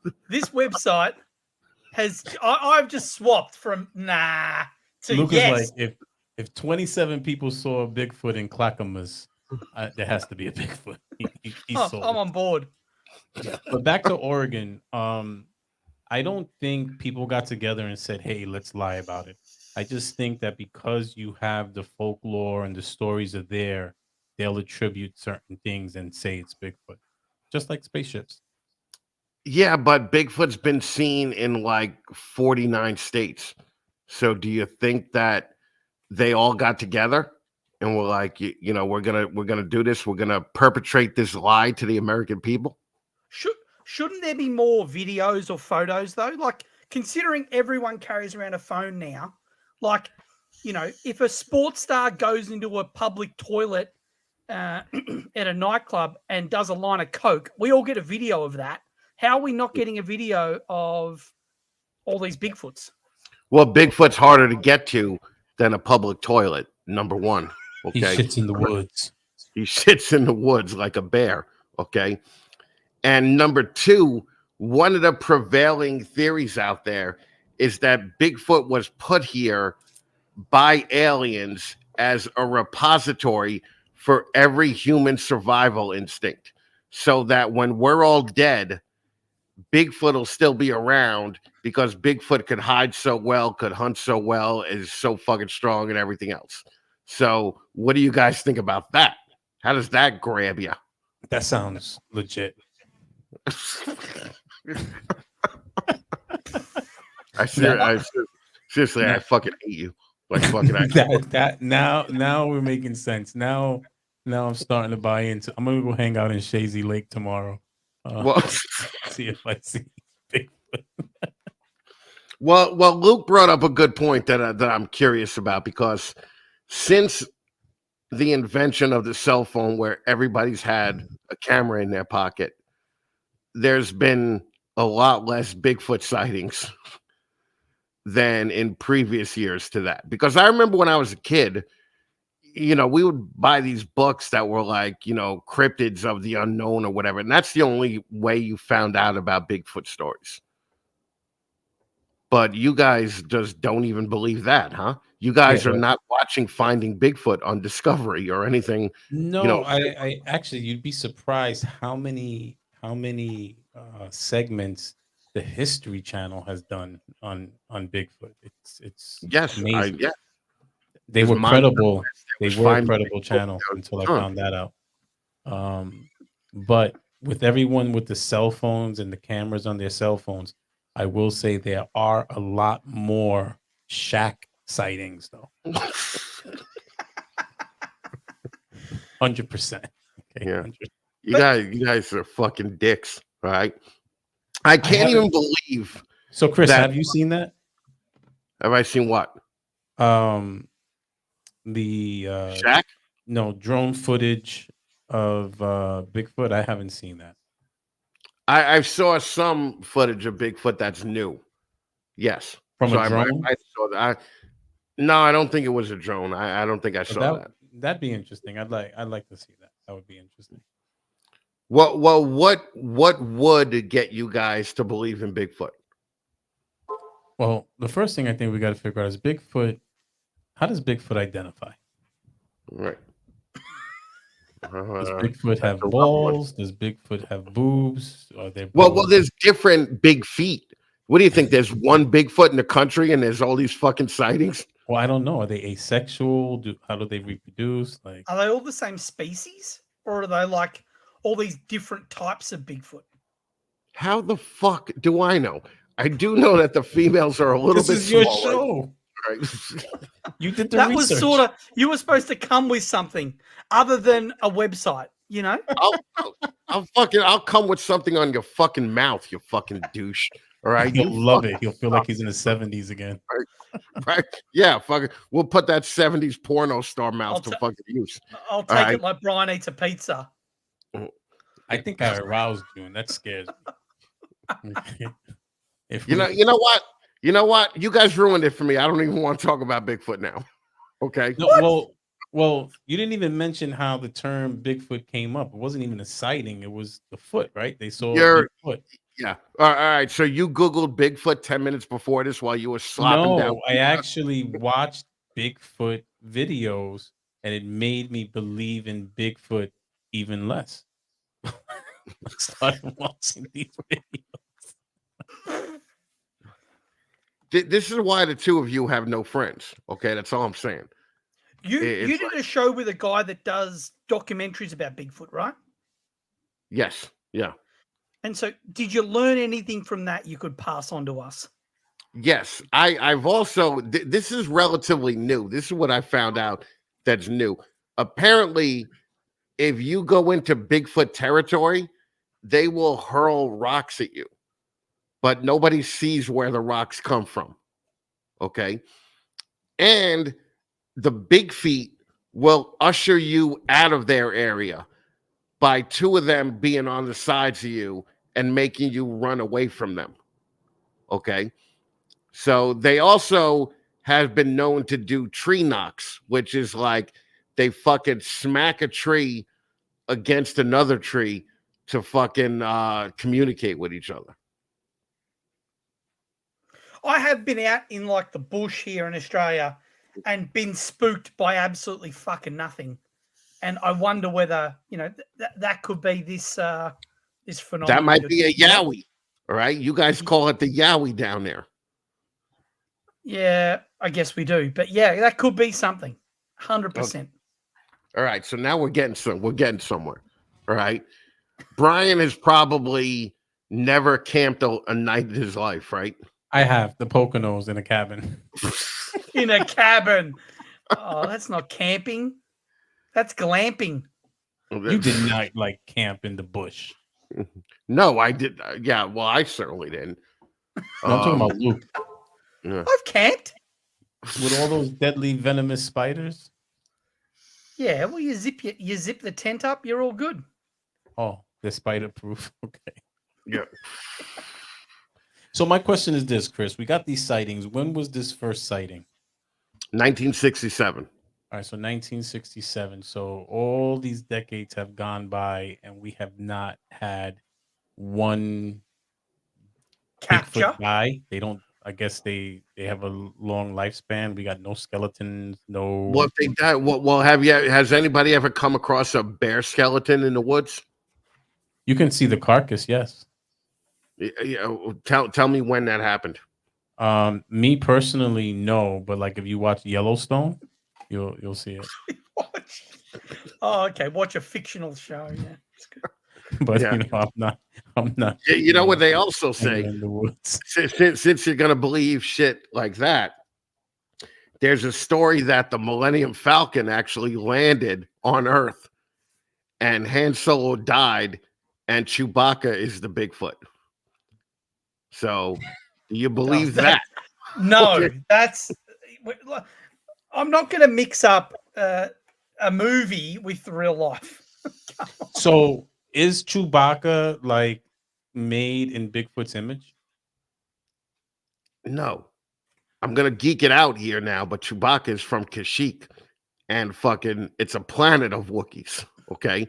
Luke. This website has. I've just swapped from nah to Luke yes. is like, if 27 people saw a Bigfoot in Clackamas, there has to be a Bigfoot. He's sold. I'm on board. But back to Oregon, I don't think people got together and said, "Hey, let's lie about it." I just think that because you have the folklore and the stories are there, they'll attribute certain things and say it's Bigfoot, just like spaceships. Yeah, but Bigfoot's been seen in like 49 states. So do you think that they all got together and were like, you know, we're gonna do this, we're gonna perpetrate this lie to the American people? Shouldn't there be more videos or photos though? Like considering everyone carries around a phone now, like you know, if a sports star goes into a public toilet at a nightclub and does a line of coke, we all get a video of that. How are we not getting a video of all these Bigfoots? Well, Bigfoot's harder to get to than a public toilet, number one. He Okay. shits in the woods. He sits in the woods like a bear. Okay. And number two, one of the prevailing theories out there is that Bigfoot was put here by aliens as a repository for every human survival instinct. So that when we're all dead, Bigfoot will still be around because Bigfoot could hide so well, could hunt so well, is so fucking strong and everything else. So what do you guys think about that? How does that grab you? That sounds legit. Seriously, I fucking hate you. Like fucking Now we're making sense. Now I'm starting to buy into. I'm gonna go hang out in Shazy Lake tomorrow. well, See if I see Bigfoot. well, Luke brought up a good point that I'm curious about, because since the invention of the cell phone, where everybody's had a camera in their pocket, there's been a lot less Bigfoot sightings than in previous years to that. Because I remember when I was a kid, you know, we would buy these books that were like, you know, cryptids of the unknown or whatever. And that's the only way you found out about Bigfoot stories. But you guys just don't even believe that, huh? You guys are not watching Finding Bigfoot on Discovery or anything. No, you know, I actually, you'd be surprised how many segments the History Channel has done on Bigfoot. It's yes, amazing. yeah. They There's were credible. They were a Finding credible Bigfoot. channel until I found that out. But with everyone with the cell phones and the cameras on their cell phones, I will say there are a lot more shack sightings, though. 100%. Okay, Yeah. 100%. You guys are fucking dicks, right? I can't even believe. So, Chris, that- have you seen that? Have I seen what? The Shaq? no, drone footage of Bigfoot. I haven't seen that. I saw some footage of Bigfoot that's new. Yes. From a I drone? saw that. No, I don't think it was a drone. I don't think I saw that. That'd be interesting. I'd like to see that. That would be interesting. What would get you guys to believe in Bigfoot? Well, the first thing I think we got to figure out is Bigfoot. How does Bigfoot identify? Right. Does Bigfoot That's have a rough one. balls? Does Bigfoot have boobs? Are there Well, there's different big feet. What do you think? There's one Bigfoot in the country, and there's all these fucking sightings. Well, I don't know. Are they asexual? How do they reproduce? Like, Are they all the same species, or are they like all these different types of Bigfoot? How the fuck do I know? I do know that the females are a little this bit is your smaller. show. Right? You did the That research. was sort of, you were supposed to come with something other than a website, you know? I'll come with something on your fucking mouth, you fucking douche. All right, He'll love it. He'll feel like he's in the 70s again. Right? Yeah, fucking. We'll put that 70s porno star mouth I'll to ta- fucking use. I'll take it like Brian eats a pizza. I think I aroused you, and that scares me. You know what? You know what? You guys ruined it for me. I don't even want to talk about Bigfoot now. Okay. No, well, you didn't even mention how the term Bigfoot came up. It wasn't even a sighting. It was the foot, right? They saw Bigfoot. Yeah. All right. So you Googled Bigfoot 10 minutes before this while you were slopping down. No, I actually watched Bigfoot videos, and it made me believe in Bigfoot even less. I started watching these videos. This is why the two of you have no friends. Okay, that's all I'm saying. You did a show with a guy that does documentaries about Bigfoot, right? Yes. Yeah. And so did you learn anything from that you could pass on to us? Yes. I've also this is relatively new. This is what I found out that's new. Apparently, if you go into Bigfoot territory, they will hurl rocks at you, but nobody sees where the rocks come from. Okay. And the big feet will usher you out of their area by two of them being on the sides of you and making you run away from them. Okay. So they also have been known to do tree knocks, which is like they fucking smack a tree against another tree to fucking communicate with each other. I have been out in like the bush here in Australia and been spooked by absolutely fucking nothing. And I wonder whether, that could be this this phenomenon. That might be a yowie. All right. You guys call it the yowie down there. Yeah, I guess we do. But yeah, that could be something. 100%. Okay. All right. So now we're getting somewhere. All right. Brian has probably never camped a night in his life, right? I have the Poconos in a cabin. In a cabin. Oh, that's not camping. That's glamping. You did not like camp in the bush. No, I did. Yeah, well, I certainly didn't. No, I'm talking about Luke. Yeah. I've camped. With all those deadly venomous spiders. Yeah, well, you zip the tent up, you're all good. Oh, they're spider proof. Okay. Yeah. So my question is this, Chris. We got these sightings. When was this first sighting? 1967. All right, so 1967. So all these decades have gone by, and we have not had one Capture. Bigfoot guy. They don't. I guess they have a long lifespan. We got no skeletons. No. Well, if they die, well, has anybody ever come across a bear skeleton in the woods? You can see the carcass. Yes. Yeah. Tell me when that happened. Me personally, no. But like if you watch Yellowstone, you'll see it. Oh, okay. Watch a fictional show. Yeah. It's good. But Yeah. I'm not. You know what they also say? In the woods. Since you're gonna believe shit like that, there's a story that the Millennium Falcon actually landed on Earth, and Han Solo died, and Chewbacca is the Bigfoot. So, do you believe that? No, Okay. that's. I'm not going to mix up a movie with real life. So is Chewbacca like made in Bigfoot's image? No. I'm gonna geek it out here now, but Chewbacca is from Kashyyyk, and fucking it's a planet of Wookiees. Okay,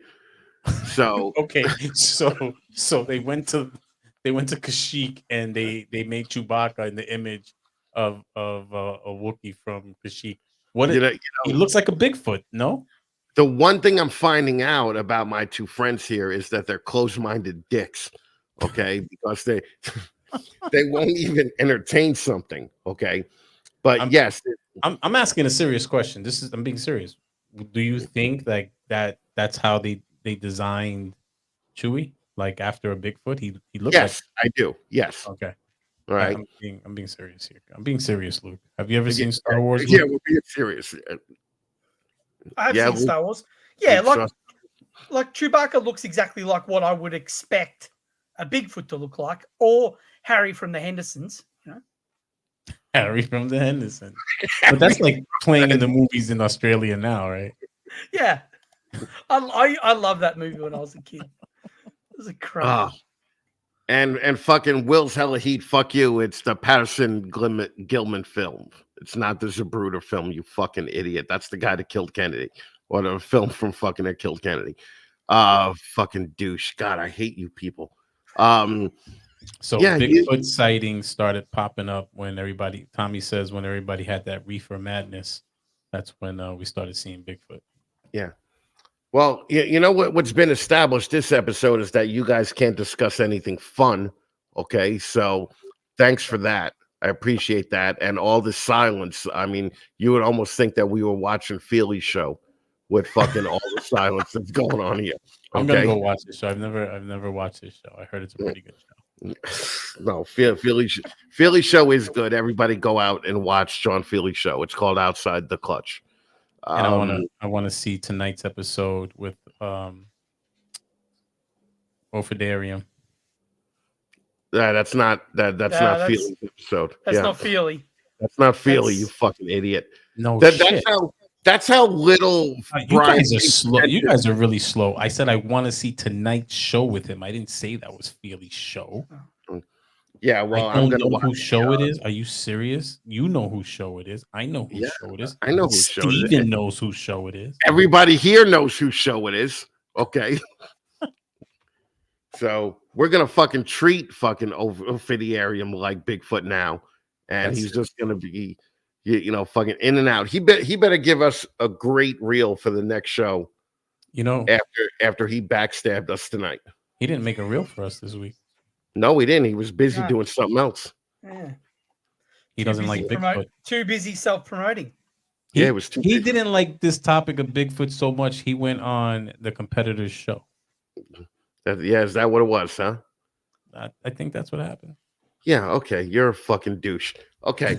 so Okay, so they went to Kashyyyk and they made Chewbacca in the image of a Wookiee from Kashyyyk. What you it, know, he looks like a Bigfoot, no? the one thing I'm finding out about my two friends here is that they're closed-minded dicks. Okay, because they they won't even entertain something. Okay, but I'm yes, I'm asking a serious question. I'm being serious. Do you think like that's how they designed Chewie? Like after a Bigfoot, he looked like yes, I do. Yes, okay. all right. I'm being serious here. I'm being serious, Luke. Have you ever Yeah, seen Star Wars, yeah, Luke? we're being serious. I have Yeah, seen Luke, Star Wars. Yeah, Luke, like Chewbacca looks exactly like what I would expect a Bigfoot to look like, or Harry from the Hendersons. You know, Harry from the Henderson. But that's like playing in the movies in Australia now, right? yeah. I love that movie when I was a kid. It was a crazy. Ah, and fucking Will's hella heat. Fuck you. It's the Patterson Gilman film. It's not the Zabruder film. You fucking idiot. That's the guy that killed Kennedy, or the film from fucking that killed Kennedy. Fucking douche. God, I hate you people. So Yeah, Bigfoot sightings started popping up when Tommy says when everybody had that reefer madness. That's when we started seeing Bigfoot. yeah. Well, you know what's been established this episode is that you guys can't discuss anything fun. Okay, so thanks for that. I appreciate that, and all the silence. I mean, you would almost think that we were watching Feely's show with fucking all the silence that's going on here. I'm gonna go Okay, watch this show. I've never watched this show. I heard it's a pretty good show. no, Feely show is good. Everybody go out and watch John Feely show. It's called Outside the Clutch. And I wanna see tonight's episode with Orfidarium. That's not Feely's episode. That's Yeah. not Feely. That's not Feely, That's- you fucking idiot. No That's shit. that's how little You Brian guys are pays slow. You attention. guys are really slow. I said I want to see tonight's show with him. I didn't say that was Feely's show. Yeah, well, I I'm don't gonna know watch whose show it is. Are you serious? You know whose show it is. I know whose Yeah, show it is. I know whose show it is. Steven knows whose show it is. Everybody here knows whose show it is. Okay. So we're gonna fucking treat fucking Ophidiarium like Bigfoot now, and he's just gonna be, fucking in and out. He better give us a great reel for the next show. You know, After he backstabbed us tonight. he didn't make a reel for us this week. No, he didn't. He was busy Yeah. doing something else. Yeah. He doesn't like Bigfoot. Too busy self-promoting. Yeah, it was too He busy. didn't like this topic of Bigfoot so much. He went on the competitor's show. Yeah, is that what it was, huh? I think that's what happened. Yeah, okay. You're a fucking douche. Okay.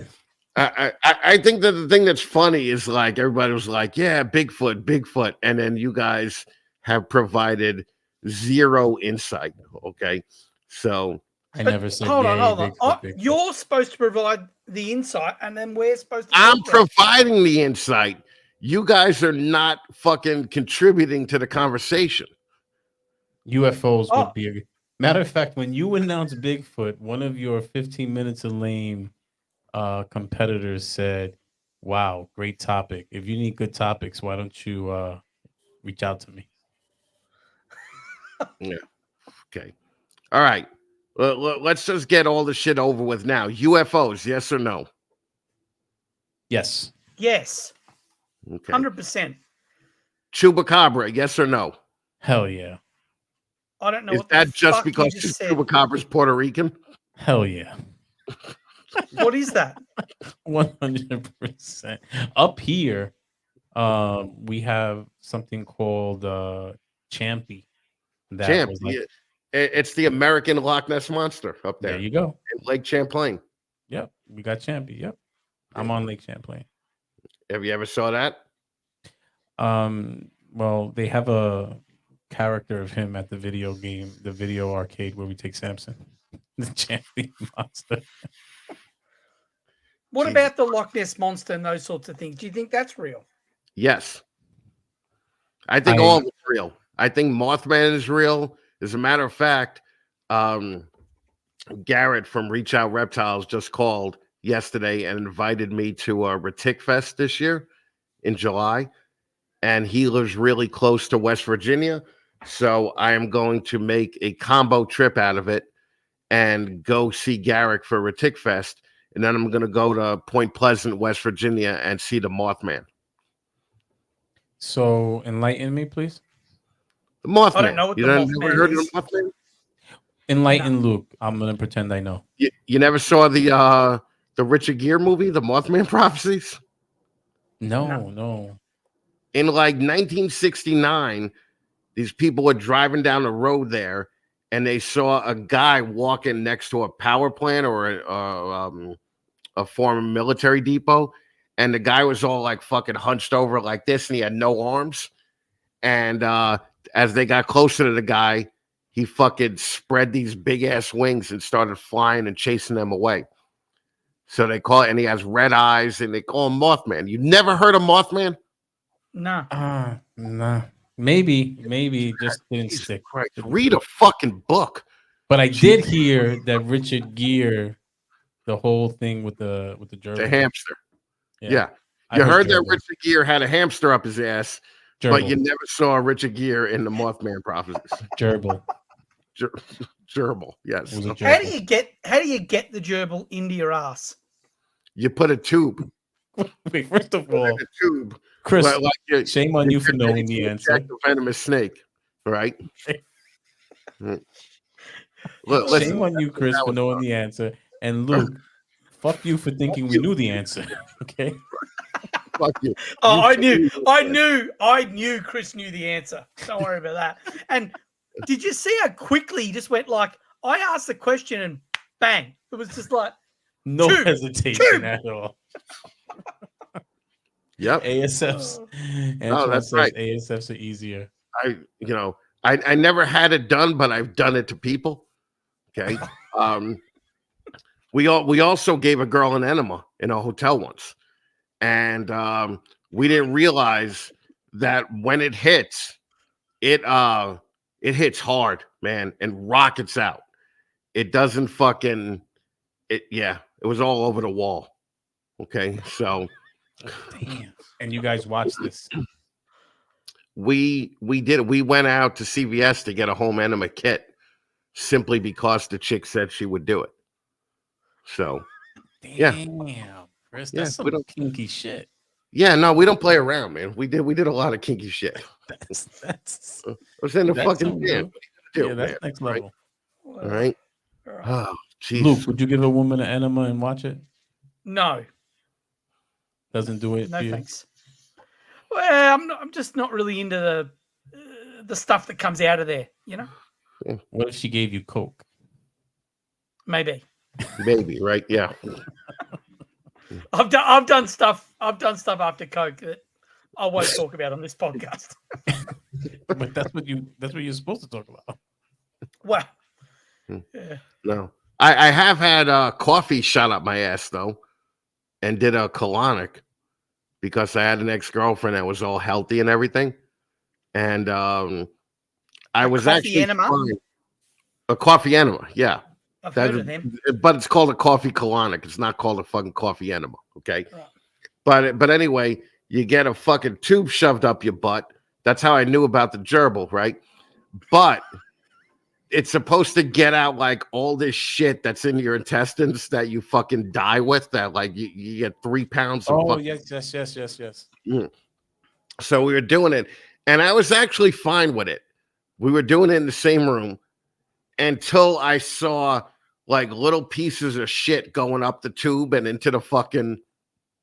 I think that the thing that's funny is like everybody was like, yeah, Bigfoot. And then you guys have provided zero insight. Okay. So I never said Hold on, yay, hold on. Bigfoot. You're supposed to provide the insight, and then we're supposed to. I'm filter it. providing the insight. You guys are not fucking contributing to the conversation. UFOs Oh. would be a matter of fact. When you announced Bigfoot, one of your 15 minutes of lame competitors said, "Wow, great topic. If you need good topics, why don't you reach out to me?" Yeah. Okay. All right. Let's just get all the shit over with now. UFOs, yes or no? Yes. Yes, Okay. 100%. Chupacabra, yes or no? Hell yeah. I don't know. Is what the that just fuck you because just said. Chupacabra's Puerto Rican? Hell yeah. What is that? 100%. Up here, we have something called Champy. That Champ, was like, it's the American Loch Ness Monster up there there you go. in Lake Champlain. Yep, we got Champy. Yep, I'm on Lake Champlain. Have you ever saw that? Well, they have a character of him at the video arcade where we take Samson, the Champy monster. What Jesus. about the Loch Ness monster and those sorts of things? Do you think that's real? Yes. I think all of it's real. I think Mothman is real. As a matter of fact, Garrett from Reach Out Reptiles just called yesterday and invited me to Retic Fest this year in July. and he lives really close to West Virginia. So I am going to make a combo trip out of it and go see Garrick for Retic Fest. And then I'm going to go to Point Pleasant, West Virginia, and see the Mothman. So enlighten me, please. The Mothman. I don't know what you the never Mothman heard is. of the Mothman? Enlighten Luke. I'm gonna pretend I know. You never saw the Richard Gere movie, The Mothman Prophecies? No. In like 1969, these people were driving down the road there, and they saw a guy walking next to a power plant or a former military depot, and the guy was all like fucking hunched over like this, and he had no arms. And as they got closer to the guy, he fucking spread these big ass wings and started flying and chasing them away. So they call it, and he has red eyes, and they call him Mothman. You never heard of Mothman? No. Nah. Maybe just didn't stick. Right. Read a fucking book. But I did hear that Richard Gere, the whole thing with the gerbil. The hamster. Yeah. I You heard that gerbil. Richard Gere had a hamster up his ass, Gerbil. but you never saw Richard Gere in the Mothman Prophecies. Gerbil. Gerbil, yes. It was a How gerbil. do you get the gerbil into your ass? You put a tube. Wait, first of all, A tube. Chris, Like shame on you for knowing the answer. A venomous snake, right? Listen, Shame on you, Chris, that for was knowing fun. the answer. And Luke, fuck you for thinking we knew the answer. Okay. Fuck you. Oh, You I knew Chris knew the answer. Don't worry about that. And did you see how quickly he just went like, I asked the question and bang. It was just like, No Tube. hesitation at all. Yep. ASFs. Oh, that's right. ASFs are easier. I never had it done, but I've done it to people. Okay. We also gave a girl an enema in a hotel once, and we didn't realize that when it hits, it hits hard, man, and rockets out. It doesn't fucking it. Yeah, it was all over the wall. Okay, so Damn. And you guys watch this. we did it. We went out to CVS to get a home enema kit simply because the chick said she would do it. So Damn, yeah. Chris, Yeah, that's we some don't- kinky shit. yeah, no, we don't play around, man. We did a lot of kinky shit. That's I was in the That's fucking some band. good. Yeah, that's next right? level. All right. Oh, jeez. Luke, would you give a woman an enema and watch it? no, Doesn't do it. no for you? thanks. Well, I'm just not really into the stuff that comes out of there, you know? What if she gave you coke? Maybe. Baby, right? Yeah. I've done stuff after Coke that I won't talk about on this podcast. But that's what you're supposed to talk about. Well, Hmm. yeah. No. I have had coffee shot up my ass though, and did a colonic because I had an ex-girlfriend that was all healthy and everything. And I was coffee actually enema? fine. A coffee enema, yeah. I've That heard is- of them. But it's called a coffee colonic. It's not called a fucking coffee enema. Okay. Right. But anyway, you get a fucking tube shoved up your butt. That's how I knew about the gerbil, right? But it's supposed to get out like all this shit that's in your intestines that you fucking die with. That like you get 3 pounds of Oh fucking. yes. So we were doing it, and I was actually fine with it. We were doing it in the same room until I saw like little pieces of shit going up the tube and into the fucking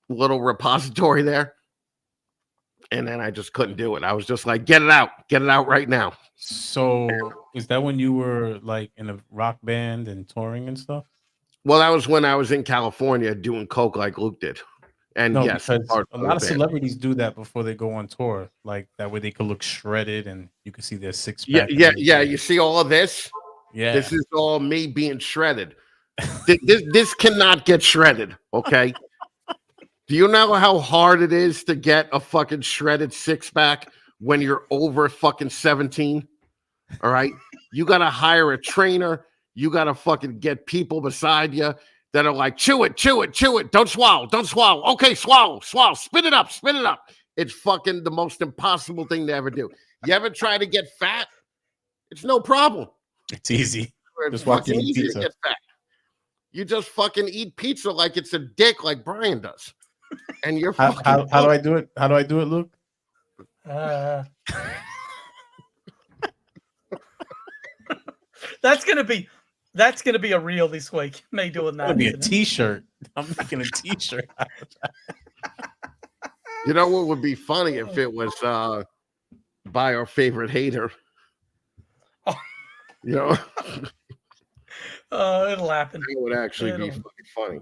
little repository there. And then I just couldn't do it. I was just like, get it out right now. So is that when you were like in a rock band and touring and stuff? Well, that was when I was in California doing coke like Luke did. And No, yes, because part a of lot the of band. celebrities do that before they go on tour. Like that way they could look shredded and you can see their six pack. Yeah. You see all of this? Yeah. This is all me being shredded. This cannot get shredded, okay? Do you know how hard it is to get a fucking shredded six-pack when you're over fucking 17? All right? You got to hire a trainer. You got to fucking get people beside you that are like, chew it. Don't swallow. Okay, swallow. Spit it up. It's fucking the most impossible thing to ever do. You ever try to get fat? It's no problem. It's easy. It's Just walk fucking and eat easy pizza. to get fat. You just fucking eat pizza like it's a dick, like Brian does. And you're How fucking do I do it? How do I do it, Luke? That's gonna be a reel this week. Me doing that. It'll be a isn't it? T-shirt. I'm making a T-shirt. You know what would be funny if it was by our favorite hater? Oh. You know, Oh, it'll happen. that would actually be It'll- fucking funny.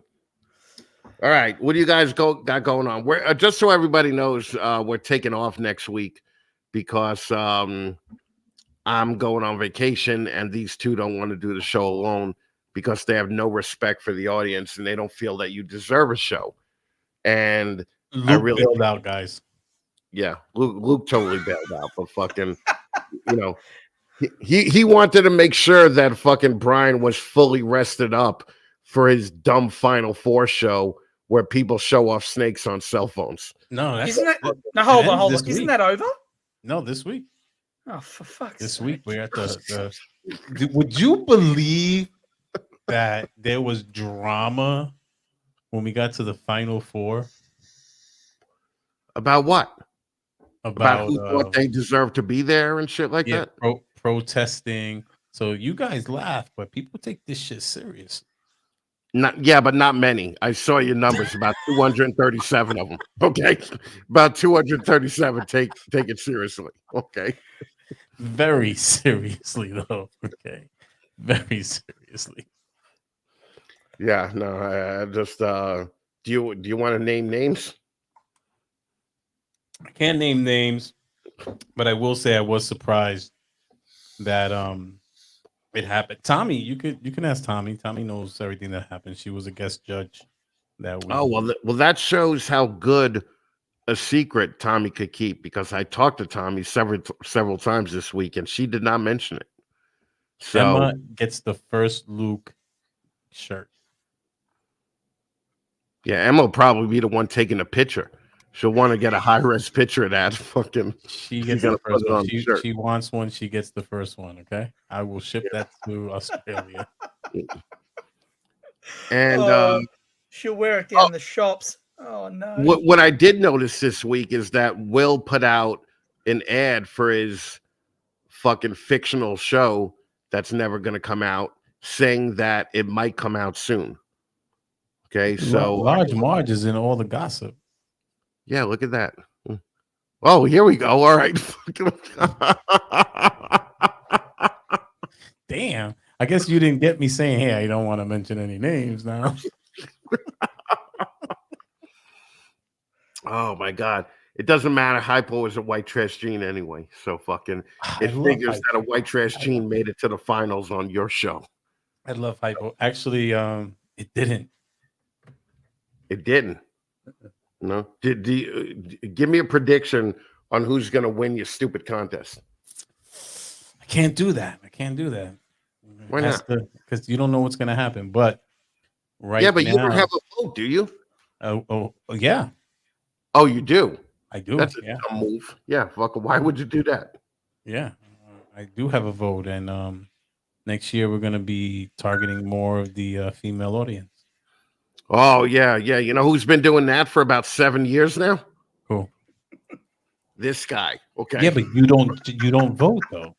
All right, what do you guys got going on? We're just so everybody knows, we're taking off next week because I'm going on vacation, and these two don't want to do the show alone because they have no respect for the audience and they don't feel that you deserve a show. And Luke really- bailed out, guys. yeah, Luke totally bailed out, but fucking, you know, he wanted to make sure that fucking Brian was fully rested up for his dumb Final Four show where people show off snakes on cell phones. No, that's Isn't that? No, hold on. This Isn't week. that over? no this week. Oh, for fuck's This sake! week we're at the would you believe that there was drama when we got to the Final Four About what? About about who thought they deserve to be there and shit like that? protesting? So you guys laugh, but people take this shit serious. But not many. I saw your numbers, about 237 of them. Okay, about 237 take it seriously. Okay, Very seriously, though. Okay, very seriously. yeah. No, I just do you want to name names? I can't name names, but I will say I was surprised that it happened. Tommy, you can ask Tommy. Tommy knows everything that happened. She was a guest judge that week. Oh well, that shows how good a secret Tommy could keep, because I talked to Tommy several times this week and she did not mention it. So Emma gets the first Luke shirt. yeah, Emma will probably be the one taking the picture. She'll want to get a high-res picture of that fucking. She gets gotta the first put it on one. the shirt. She wants one. She gets the first one. Okay, I will ship that to Australia. And she'll wear it down the shops. Oh no! what I did notice this week is that Will put out an ad for his fucking fictional show that's never going to come out, saying that it might come out soon. Okay, so Large Marge is in all the gossip. yeah, look at that. Oh, here we go. All right. Damn. I guess you didn't get me saying, "Hey, I don't want to mention any names now." Oh my God. It doesn't matter. Hypo is a white trash gene anyway. So fucking I it love figures Hypo. that a white trash gene made it to the finals on your show. I love Hypo. Actually, it didn't. It didn't. No. Give me a prediction on who's gonna win your stupid contest. I can't do that. Why not? Because you don't know what's gonna happen. But right Yeah, but now, you don't have a vote, do you? Oh, yeah, Oh, you do. I do. That's a Yeah, dumb move. Yeah, fuck. Why would you do that? yeah, I do have a vote, and next year we're gonna be targeting more of the female audience. Oh yeah. You know who's been doing that for about 7 years now? Cool. This guy. Okay. Yeah, but you don't vote though.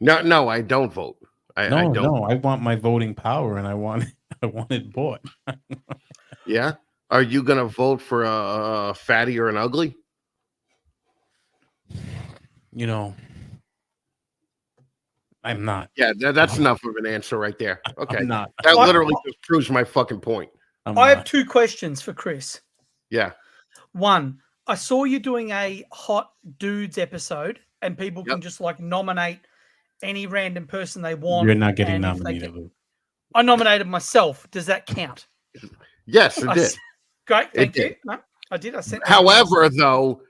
No, I don't vote. I don't. No, I want my voting power, and I want it bought. Yeah. Are you gonna vote for a fatty or an ugly? You know, I'm not. Yeah, that's enough of an answer right there. Okay. I'm not. That literally just proves my fucking point. I have 2 questions for Chris. Yeah. One, I saw you doing a hot dudes episode, and people can just like nominate any random person they want. You're not getting and if they nominated, get- Luke. I nominated myself. Does that count? Yes, it did. Great, thank did. you. No, I did. I sent. However, though,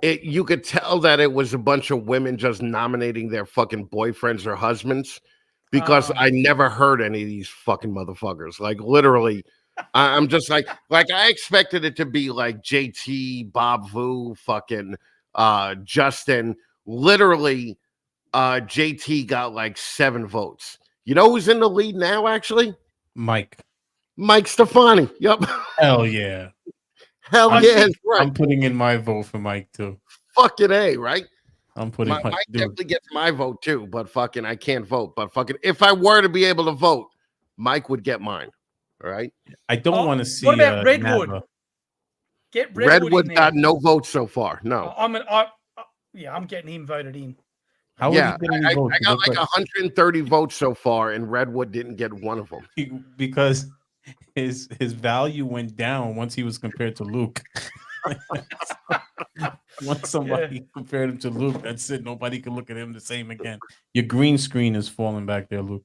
you could tell that it was a bunch of women just nominating their fucking boyfriends or husbands, because I never heard any of these fucking motherfuckers. Like literally, I'm just like I expected it to be like JT, Bob Vu, fucking Justin. Literally, JT got like 7 votes. You know who's in the lead now? Actually, Mike. Mike Stefani. Yep. Hell yeah. Hell I yeah, think- that's right. I'm putting in my vote for Mike too. Fucking A, right? I'm putting Mike dude, definitely gets my vote too, but fucking I can't vote. But fucking if I were to be able to vote, Mike would get mine. All right. I don't want to see What about Redwood? Nava. Get Redwood, Redwood in there. got no votes so far. No. I'm getting him voted in. How Yeah, is he getting I votes? got like 130 votes so far, and Redwood didn't get one of them. Because his value went down once he was compared to Luke. Once somebody compared him to Luke, that's it. Nobody can look at him the same again. Your green screen is falling back there, Luke.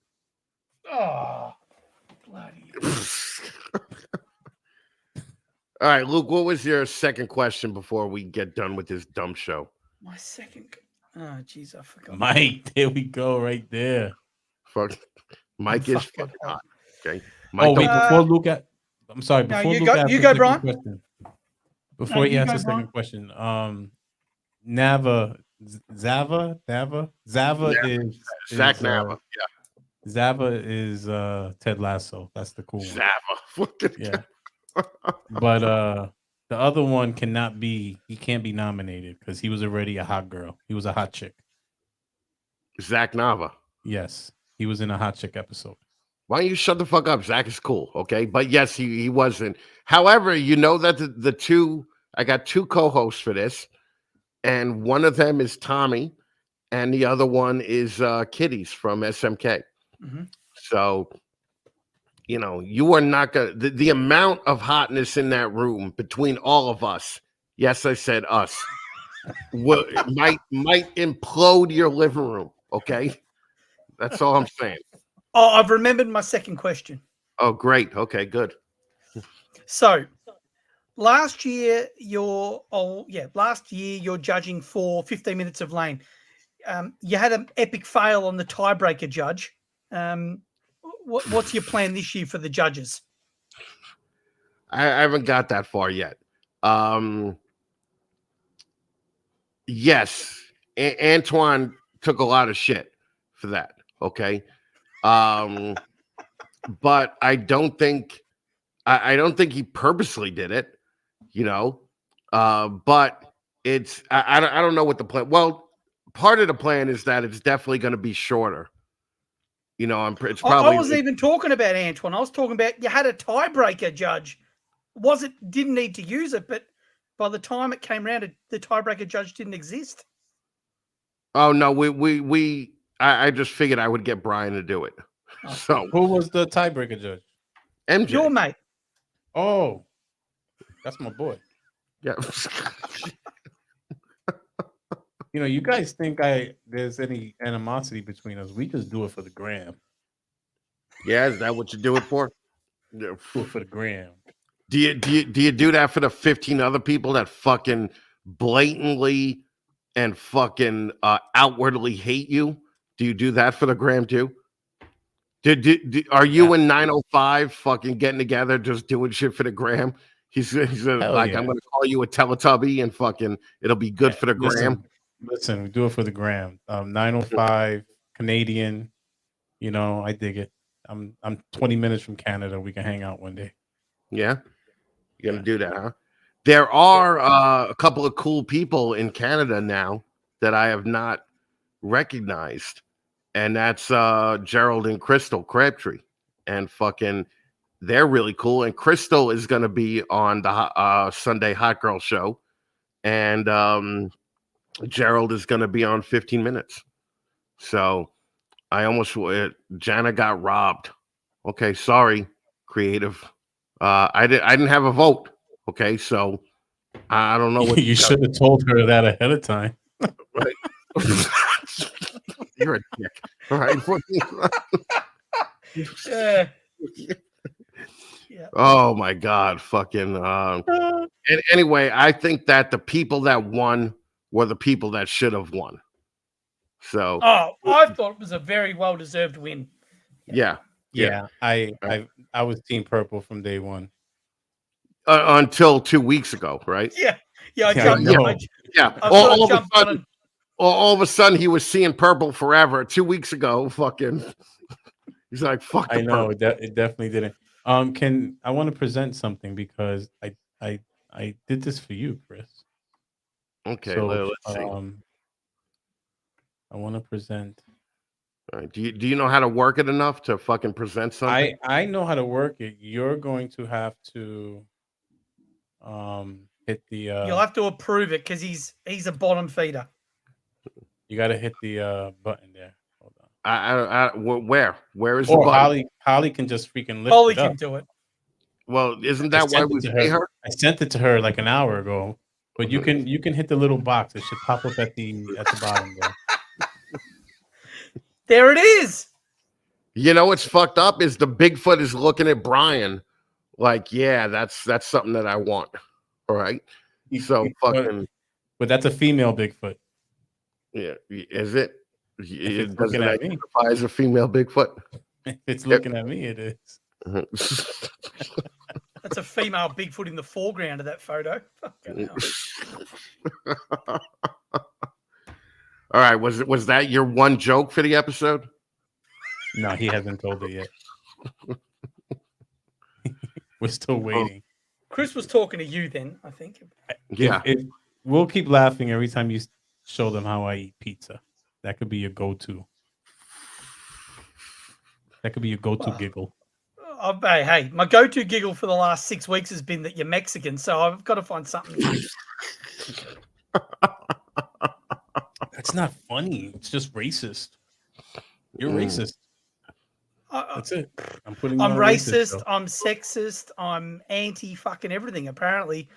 Oh, bloody. All right, Luke, what was your second question before we get done with this dumb show? My second. Oh, jeez, I forgot. Mike, there we go, right there. Fuck, Mike is Fucking fucking hot. hot. Okay. Mike, Oh, wait, don't- before Luke I'm sorry, No, before you Luke go- asks you the go, second Brian. question, before No, he you asks go, the Brian. second question, Zava is Zach Nava. Zava is Ted Lasso. That's the cool Yeah. one. Zava. Fucking Yeah. But the other one he can't be nominated because he was already a hot girl. He was a hot chick. Zach Nava. Yes. He was in a hot chick episode. Why don't you shut the fuck up? Zach is cool, okay? But yes, he wasn't. However, you know that the two, I got 2 co-hosts for this, and one of them is Tommy, and the other one is Kitties from SMK. Mhm. So, you know, you are not gonna the amount of hotness in that room between all of us. Yes, I said us. might implode your living room. Okay, that's all I'm saying. Oh, I've remembered my second question. Oh, great. Okay, good. So, last year you're judging for 15 minutes of lane. You had an epic fail on the tiebreaker judge. What's your plan this year for the judges? I haven't got that far yet. Yes, Antoine took a lot of shit for that. Okay, but I don't think he purposely did it. You know, but it's I don't know what the plan. Well, part of the plan is that it's definitely going to be shorter. You know, it's probably. I wasn't even talking about Antoine. I was talking about you had a tiebreaker judge. Didn't need to use it, but by the time it came around, the tiebreaker judge didn't exist. Oh no, I just figured I would get Brian to do it. Oh. So Who was the tiebreaker judge? MJ. Your mate. Oh, that's my boy. Yeah. You know, you guys think there's any animosity between us? We just do it for the gram. Yeah, is that what you do it for? Yeah. Do it for the gram. Do you do that for the 15 other people that fucking blatantly and fucking outwardly hate you? Do you do that for the gram too? Are you and 905 fucking getting together just doing shit for the gram? He's like, yeah. I'm gonna call you a Teletubby and fucking it'll be good for the gram. Listen, we do it for the gram. 905 Canadian. You know, I dig it. I'm 20 minutes from Canada. We can hang out one day. Yeah, you're gonna do that, huh? There are a couple of cool people in Canada now that I have not recognized, and that's Gerald and Crystal Crabtree, and fucking they're really cool. And Crystal is gonna be on the Sunday Hot Girl show, and Gerald is gonna be on 15 minutes. So I almost Jana got robbed. Okay, sorry, creative. I didn't have a vote. Okay, so I don't know what You should have told her that ahead of time. Right. You're a dick. All right. Yeah. Oh my God. Fucking and anyway, I think that the people that won were the people that should have won. So Oh, I thought it was a very well-deserved win. yeah. Yeah, I Right. I was Team Purple from day one. Until 2 weeks ago, right? Yeah, yeah. I Yeah, I jumped. Yeah, know. yeah. I All, sort of all of a jumped on sudden, and all of a sudden, he was seeing purple forever. 2 weeks ago, fucking, he's like, "Fuck I the know purple." it definitely didn't. Can I want to present something because I I did this for you, Chris. Okay, So let's see. I want to present. All right, do you know how to work it enough to fucking present something? I know how to work it. You're going to have to hit the you'll have to approve it because he's a bottom feeder. you got to hit the button there. Hold on. Where is the Or button? Holly can just freaking lift Holly it up. can do it. Well, isn't I that why sent it we to pay her. her? I sent it to her like an hour ago. But you can hit the little box. It should pop up at the bottom there. There it is. You know what's fucked up is the Bigfoot is looking at Brian like, yeah, that's something that I want. All right. So fucking But that's a female Bigfoot. yeah, is it? If It it's doesn't looking at me, identify as a female Bigfoot. if it's looking at me, it is. That's a female Bigfoot in the foreground of that photo. Fucking hell. All right, was that your one joke for the episode? No, he hasn't told it yet. We're still waiting. Chris was talking to you then, I think. Yeah. We'll keep laughing every time you show them how I eat pizza. That could be your go-to. That could be your go-to giggle. Hey, my go-to giggle for the last 6 weeks has been that you're Mexican, so I've got to find something new. That's not funny. It's just racist. You're racist. That's it. I'm racist. I'm sexist. I'm anti-fucking everything. Apparently,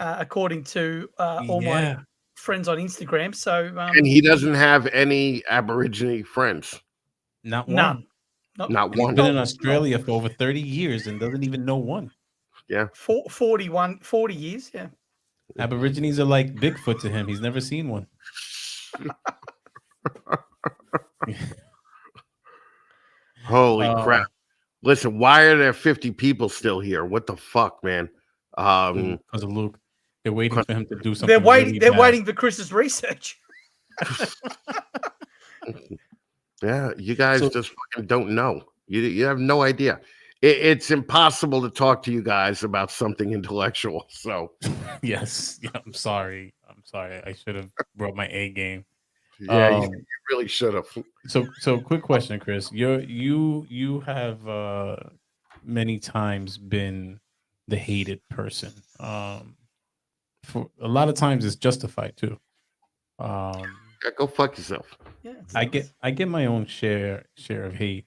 according to all my friends on Instagram. So, and he doesn't have any Aborigine friends. Not one. None. Not one. He's been in Australia for over 30 years and doesn't even know one. Yeah. 40 years. Yeah. Aborigines are like Bigfoot to him. He's never seen one. Holy crap. Listen, why are there 50 people still here? What the fuck, man? Because of Luke. They're waiting for him to do something. They're waiting for Chris's research. Yeah, you guys just fucking don't know. You have no idea. It's impossible to talk to you guys about something intellectual. So yes, yeah, I'm sorry. I should have brought my A game. Yeah, you really should have. So quick question, Chris. You have many times been the hated person. For a lot of times it's justified too. Yeah, go fuck yourself. Yeah, I get my own share of hate.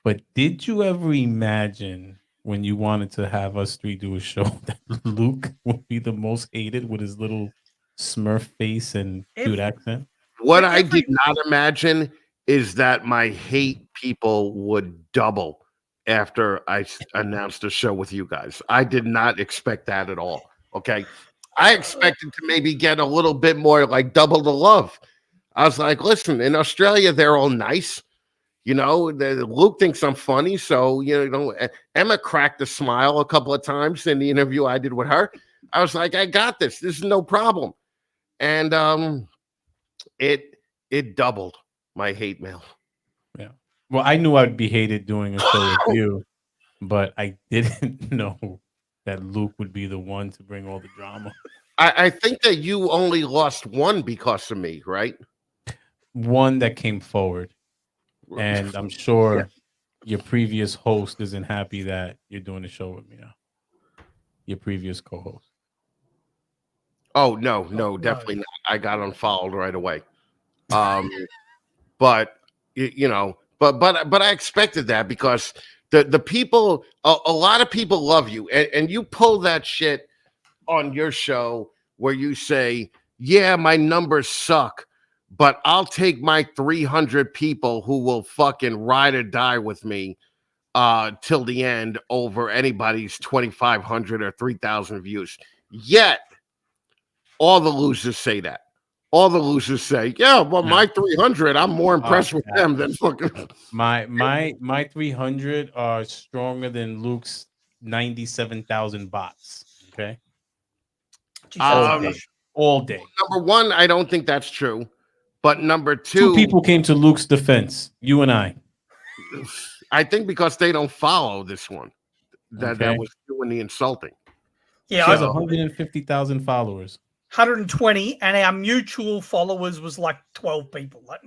But did you ever imagine when you wanted to have us three do a show that Luke would be the most hated with his little Smurf face and cute accent? What I did not imagine is that my hate people would double after I announced a show with you guys. I did not expect that at all. Okay. I expected to maybe get a little bit more like double the love. I was like, listen, in Australia, they're all nice. You know, Luke thinks I'm funny. So, Emma cracked a smile a couple of times in the interview I did with her. I was like, I got this. This is no problem. And it doubled my hate mail. Yeah. Well, I knew I'd be hated doing a show with you, but I didn't know that Luke would be the one to bring all the drama. I think that you only lost one because of me, right? One that came forward. And I'm sure your previous host isn't happy that you're doing the show with me now. Your previous co-host. Oh, no, definitely not. I got unfollowed right away. But I expected that because the people, a lot of people love you, and you pull that shit on your show where you say, yeah, my numbers suck, but I'll take my 300 people who will fucking ride or die with me till the end over anybody's 2,500 or 3,000 views. Yet all the losers say that. all the losers say, yeah, well, No. my 300, I'm more impressed with yeah. them than fucking. My 300 are stronger than Luke's 97,000 bots. Okay, Jeez, that's Um, harsh. all day. Number one, I don't think that's true. But number Two two, people came to Luke's defense. You and I. I think because they don't follow this one, that Okay. was doing the insulting. Yeah, She has So- 150,000 followers. 120, and our mutual followers was like 12 people. Like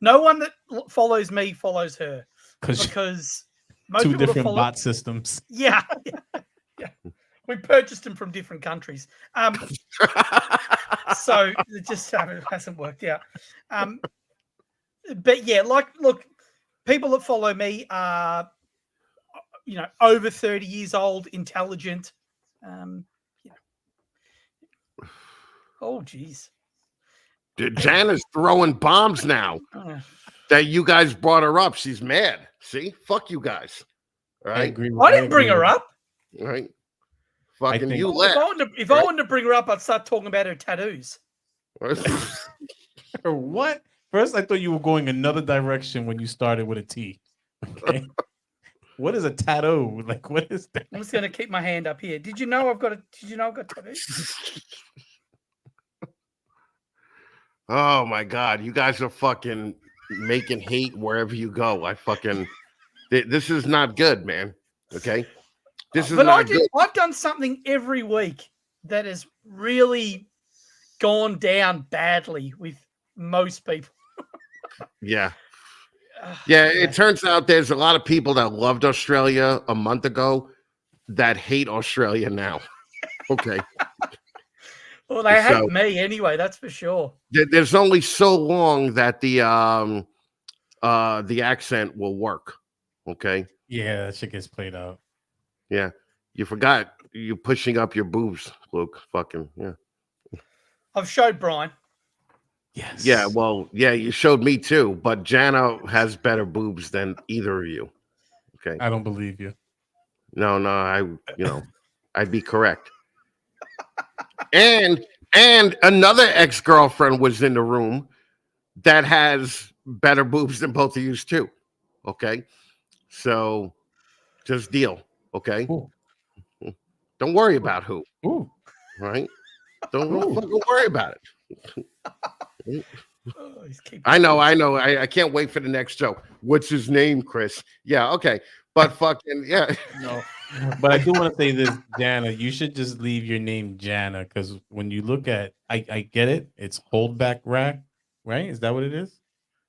no one that follows me follows her because most Two people that different follow, bot systems. Yeah. We purchased them from different countries. So it just hasn't worked out. But yeah, look, people that follow me are, over 30 years old, intelligent. Oh, geez. Jana's throwing bombs now that you guys brought her up. She's mad. See? Fuck you guys. All I right? agree. I didn't bring her up. All right? Fucking think- you If left. I wanted to bring her up, I'd start talking about her tattoos. Or what? First, I thought you were going another direction when you started with a T. Okay. What is a tattoo? Like, what is that? I'm just going to keep my hand up here. Did you know I've got tattoos? Oh my God. You guys are fucking making hate wherever you go. This is not good, man. Okay. This is But not good. I've done something every week that has really gone down badly with most people. Yeah. Yeah. It turns out there's a lot of people that loved Australia a month ago that hate Australia now. Okay. Well, they hate So- me anyway, that's for sure. There's only so long that the accent will work. Okay. Yeah, that shit gets played out. Yeah. You forgot you pushing up your boobs, Luke. Fucking yeah. I've showed Brian. Yes. Yeah, well, yeah, you showed me too, but Jana has better boobs than either of you. Okay. I don't believe you. No, I'd be correct. And another ex-girlfriend was in the room that has better boobs than both of you too. Okay. So just deal. Okay. Ooh. Don't worry about who, Ooh. right? Don't Ooh. fucking worry about it. Oh, he's keeping I know. I can't wait for the next joke. What's his name, Chris? Yeah, okay. But fucking yeah. No. But I do want to say this, Jana. You should just leave your name Jana, because when you look at, I get it. It's holdback rack, right? Is that what it is?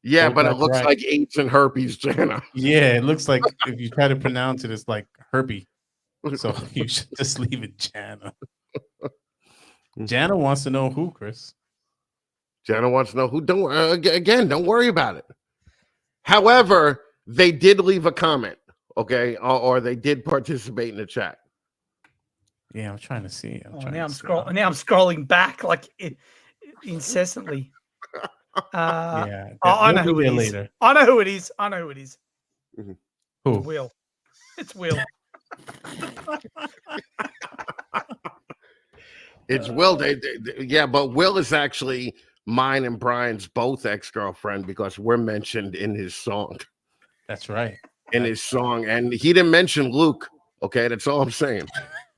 Yeah, but it Holdback looks rack. like AIDS and herpes, Jana. Yeah, it looks like if you try to pronounce it, it's like herpy. So you should just leave it Jana. Jana wants to know who, Chris. Jana wants to know who. Don't worry about it. However, they did leave a comment, okay, or they did participate in the chat. Yeah, I'm trying to see. Now I'm scrolling back like incessantly. Yeah, I know we'll who be it there is. later. I know who it is. I know who it is. Who? Will. It's Will. It's Will. Yeah, but Will is actually mine and Brian's both ex-girlfriend because we're mentioned in his song. That's right. In his song, and he didn't mention Luke. Okay, that's all I'm saying.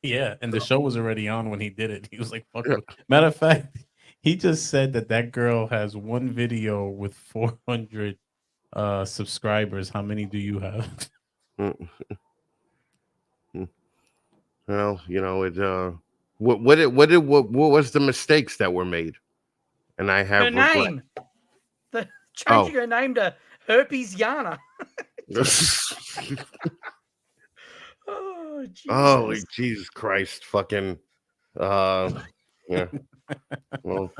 Yeah, and the show was already on when he did it. He was like, "Fuck." Yeah. Matter of fact, he just said that girl has one video with 400 subscribers. How many do you have? Well, what was the mistakes that were made? And I have Her name. Changing her name to Herpes Yana. Oh, Jesus. Oh, Jesus Christ. Fucking yeah. Well,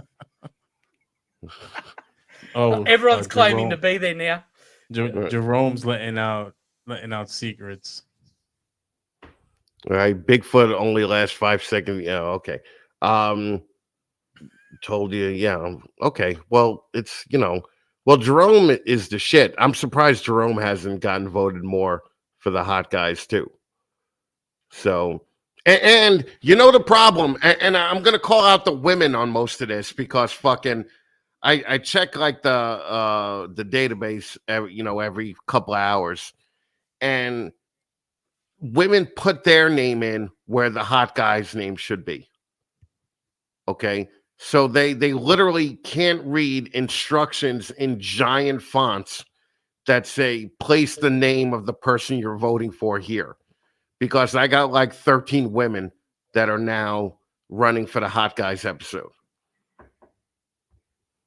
Everyone's claiming to be there now. Jerome's letting out secrets. All right, Bigfoot only lasts 5 seconds. Yeah, okay. Told you, yeah. Okay. Well, it's well, Jerome is the shit. I'm surprised Jerome hasn't gotten voted more for the hot guys too. So, And you know the problem, and I'm gonna call out the women on most of this because fucking I check like the database every couple of hours, and women put their name in where the hot guy's name should be. Okay. So they literally can't read instructions in giant fonts that say place the name of the person you're voting for here. Because I got like 13 women that are now running for the Hot Guys episode.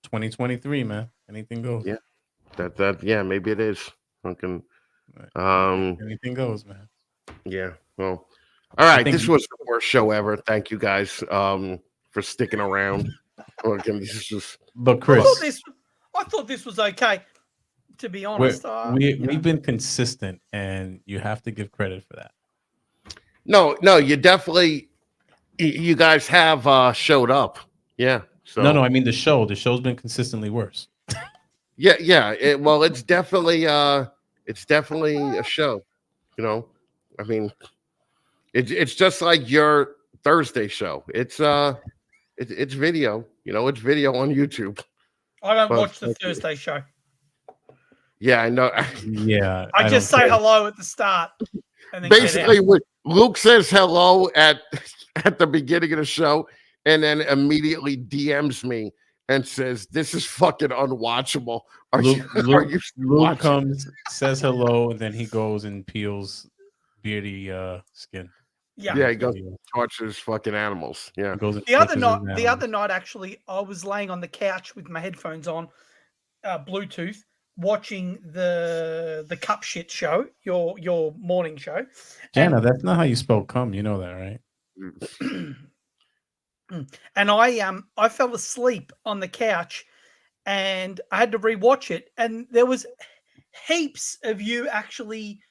2023, man. Anything goes. Yeah. Yeah, maybe it is. Anything goes, man. Yeah. Well, all right. think- This was the worst show ever. Thank you guys for sticking around. Again, this is just But Chris, I thought this was okay. To be honest, we've been consistent, and you have to give credit for that. no, you definitely you guys have showed up. Yeah. So No, I mean the show. The show's been consistently worse. yeah. It's definitely a show. You know, I mean, it's just like your Thursday show. It's video. You know, it's video on YouTube. I don't watch the Thursday show. Yeah, I know. Yeah, I just say hello at the start. And then basically, Luke says hello at the beginning of the show, and then immediately DMs me and says, "This is fucking unwatchable." Luke comes, says hello, and then he goes and peels beardy skin. Yeah, he goes and tortures fucking animals. Yeah. The other night, actually, I was laying on the couch with my headphones on, Bluetooth, watching the Cup Shit show, your morning show. Jana, that's not how you spell cum. You know that, right? And I fell asleep on the couch, and I had to rewatch it, and there was heaps of you actually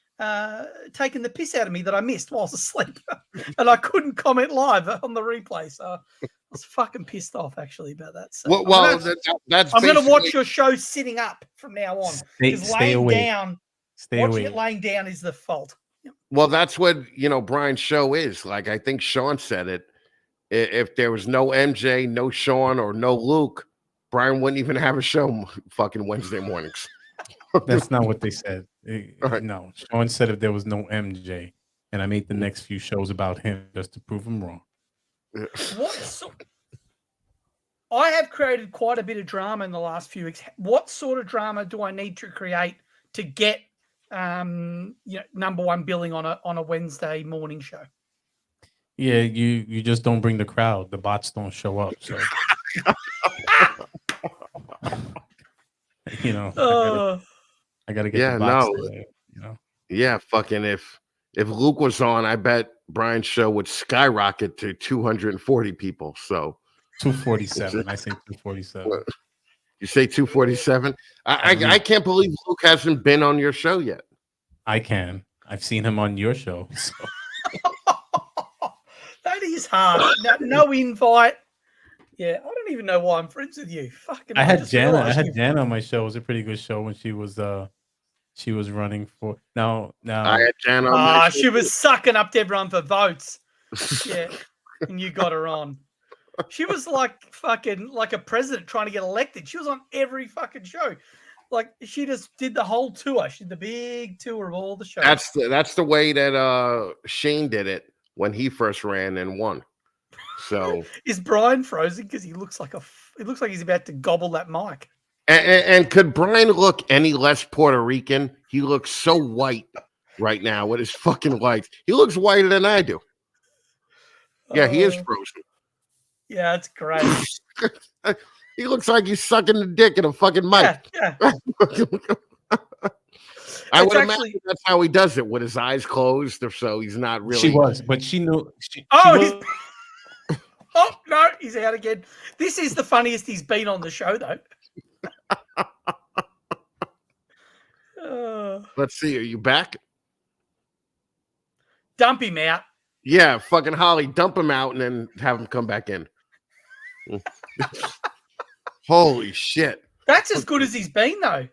taking the piss out of me that I missed while I was asleep, and I couldn't comment live on the replay. So I was fucking pissed off actually about that. So I'm going to watch your show sitting up from now on. Stay away. Watching it laying down is the fault. Well, that's what Brian's show is. Like I think Sean said it. If there was no MJ, no Sean, or no Luke, Brian wouldn't even have a show fucking Wednesday mornings. That's not what they said. Right. No, Sean said if there was no MJ, and I made the next few shows about him just to prove him wrong. I have created quite a bit of drama in the last few weeks. What sort of drama do I need to create to get number one billing on a Wednesday morning show? Yeah, you just don't bring the crowd. The bots don't show up. So I gotta get the bots there, Yeah, fucking if Luke was on, I bet Brian's show would skyrocket to 240 people. So 247. I say 247. You say 247? I can't believe Luke hasn't been on your show yet. I can. I've seen him on your show. So. That is hard. No invite. Yeah, I don't even know why I'm friends with you. Fucking. I had Jana on my show. It was a pretty good show when she was running for. Now I had Jana. On my show. She was sucking up to everyone for votes. Yeah, and you got her on. She was like a president trying to get elected. She was on every fucking show. Like she just did the whole tour. She did the big tour of all the shows. That's the way that Shane did it when he first ran and won. So is Brian frozen because he looks like he's about to gobble that mic? And could Brian look any less Puerto Rican? He looks so white right now with his fucking lights. He looks whiter than I do. Yeah, he is frozen. Yeah, that's great. He looks like he's sucking the dick in a fucking mic. Yeah. I would imagine that's how he does it, with his eyes closed, or so he's not really. She was, but she knew. Oh no, he's out again. This is the funniest he's been on the show, though. Let's see. Are you back? Dump him out. Yeah, fucking Holly, dump him out and then have him come back in. Holy shit. That's as good as he's been, though.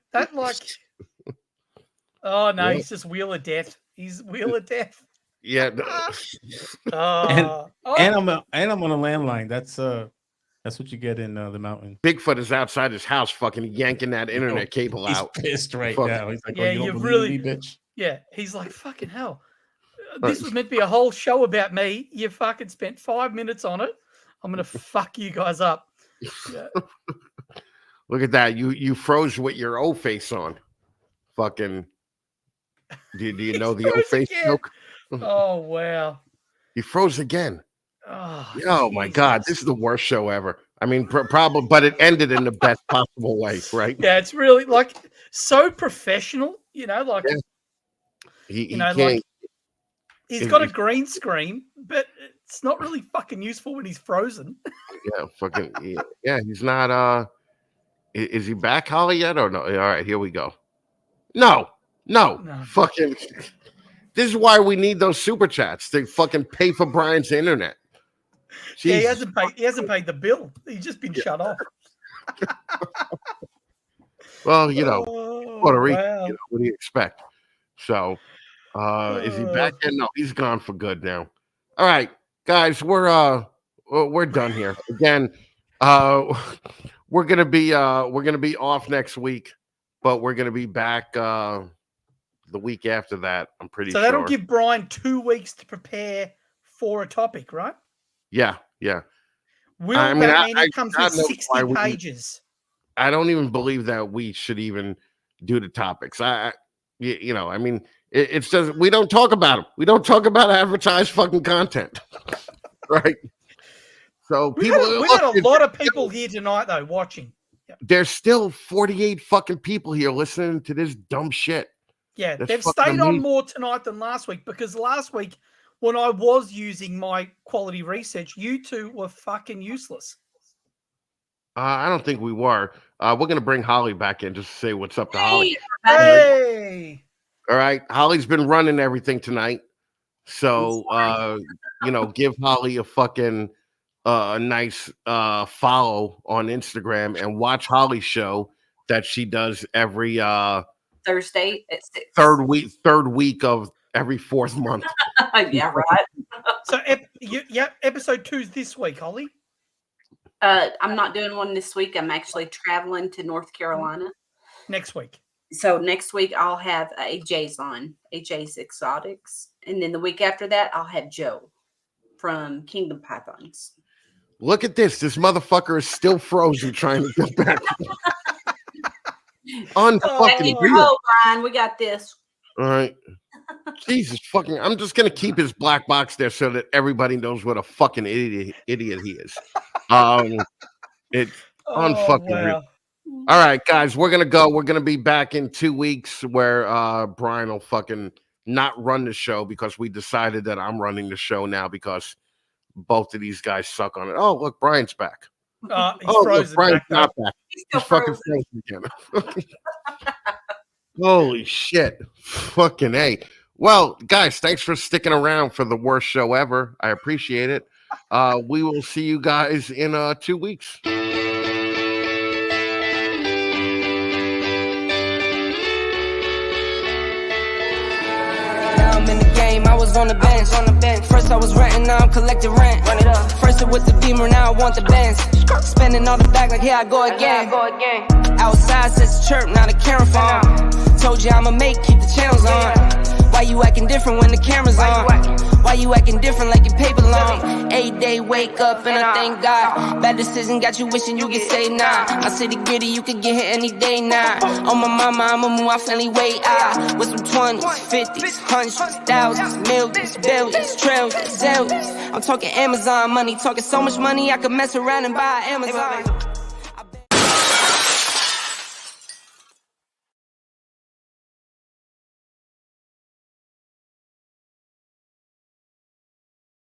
Oh, no, he's just Wheel of Death. He's Wheel of Death. Yeah. And I'm on a landline. That's what you get in the mountain. Bigfoot is outside his house, fucking yanking that internet cable He's out. pissed right Fuck. now. He's like, Yeah, "Oh, you don't you've believe really- me, bitch." Yeah, he's like, fucking hell. This was meant to be a whole show about me. You fucking spent 5 minutes on it. I'm gonna fuck you guys up. Yeah. Look at that. You froze with your O face on. Fucking. Do you know the O froze face again. joke? Oh wow. You froze again. Oh My God, this is the worst show ever. I mean, probably, but it ended in the best possible way, right? Yeah, it's really like so professional, like Yeah. He you know, can't. like he's got a green screen, but it's not really fucking useful when he's frozen. Yeah, fucking. Yeah, he's not. Is he back, Holly, yet or no? All right, here we go. No. Fucking. This is why we need those super chats to fucking pay for Brian's internet. Yeah, Jesus. he hasn't paid the bill. He's just been shut off. Well, Puerto Rico. Wow. What do you expect? So, is he back? No, he's gone for good now. All right, guys, we're done here. Again, we're gonna be off next week, but we're gonna be back the week after that. I'm pretty sure. So that'll give Brian 2 weeks to prepare for a topic, right? Yeah. Will I mean, Batman comes with God knows 60 why pages. I don't even believe that we should even do the topics. I mean, it's just we don't talk about them. We don't talk about advertised fucking content, right? So We had a lot of people here tonight, though, watching. Yep. There's still 48 fucking people here listening to this dumb shit. Yeah, That's they've fucking stayed on amazing. more tonight than last week because last week, when I was using my quality research, you two were fucking useless. I don't think we were. We're gonna bring Holly back in just to say what's up to Holly. Hey! All right, Holly's been running everything tonight, so give Holly a fucking a nice follow on Instagram and watch Holly's show that she does every Thursday at 6. third week of every fourth month. Yeah, right. So, episode 2's this week, Holly. I'm not doing one this week. I'm actually traveling to North Carolina. Next week. So next week I'll have AJ's on, AJ's Exotics. And then the week after that, I'll have Joe from Kingdom Pythons. Look at this. This motherfucker is still frozen trying to get back. Unfucking real. Oh, Brian, we got this. All right. Jesus fucking. I'm just going to keep his black box there so that everybody knows what a fucking idiot he is. It's unfucking real. All right, guys, we're going to go. We're going to be back in 2 weeks where Brian will fucking not run the show because we decided that I'm running the show now because both of these guys suck on it. Oh, look, Brian's back. He's frozen. Look, Brian's back, not back. He's fucking frozen again. Holy shit. Fucking A. Well, guys, thanks for sticking around for the worst show ever. I appreciate it. We will see you guys in 2 weeks. In the game, I was on the bench. First I was renting, now I'm collecting rent. Run it up. First it with the Beamer, now I want the Benz. Spending all the back like here I go again. Outside says chirp, now the camera phone. Told you I'ma keep the channels on. Why you acting different when the camera's on? Why you acting different like your paper long? 8-day wake up and I thank God. Bad decision got you wishing you could say nah. I say the gritty, you could get hit any day now. On my mama, I'ma move my family way out. With some 20s, 50s, hundreds, thousands, millions, billions, trillions, zillions. I'm talking Amazon money, talking so much money I could mess around and buy Amazon.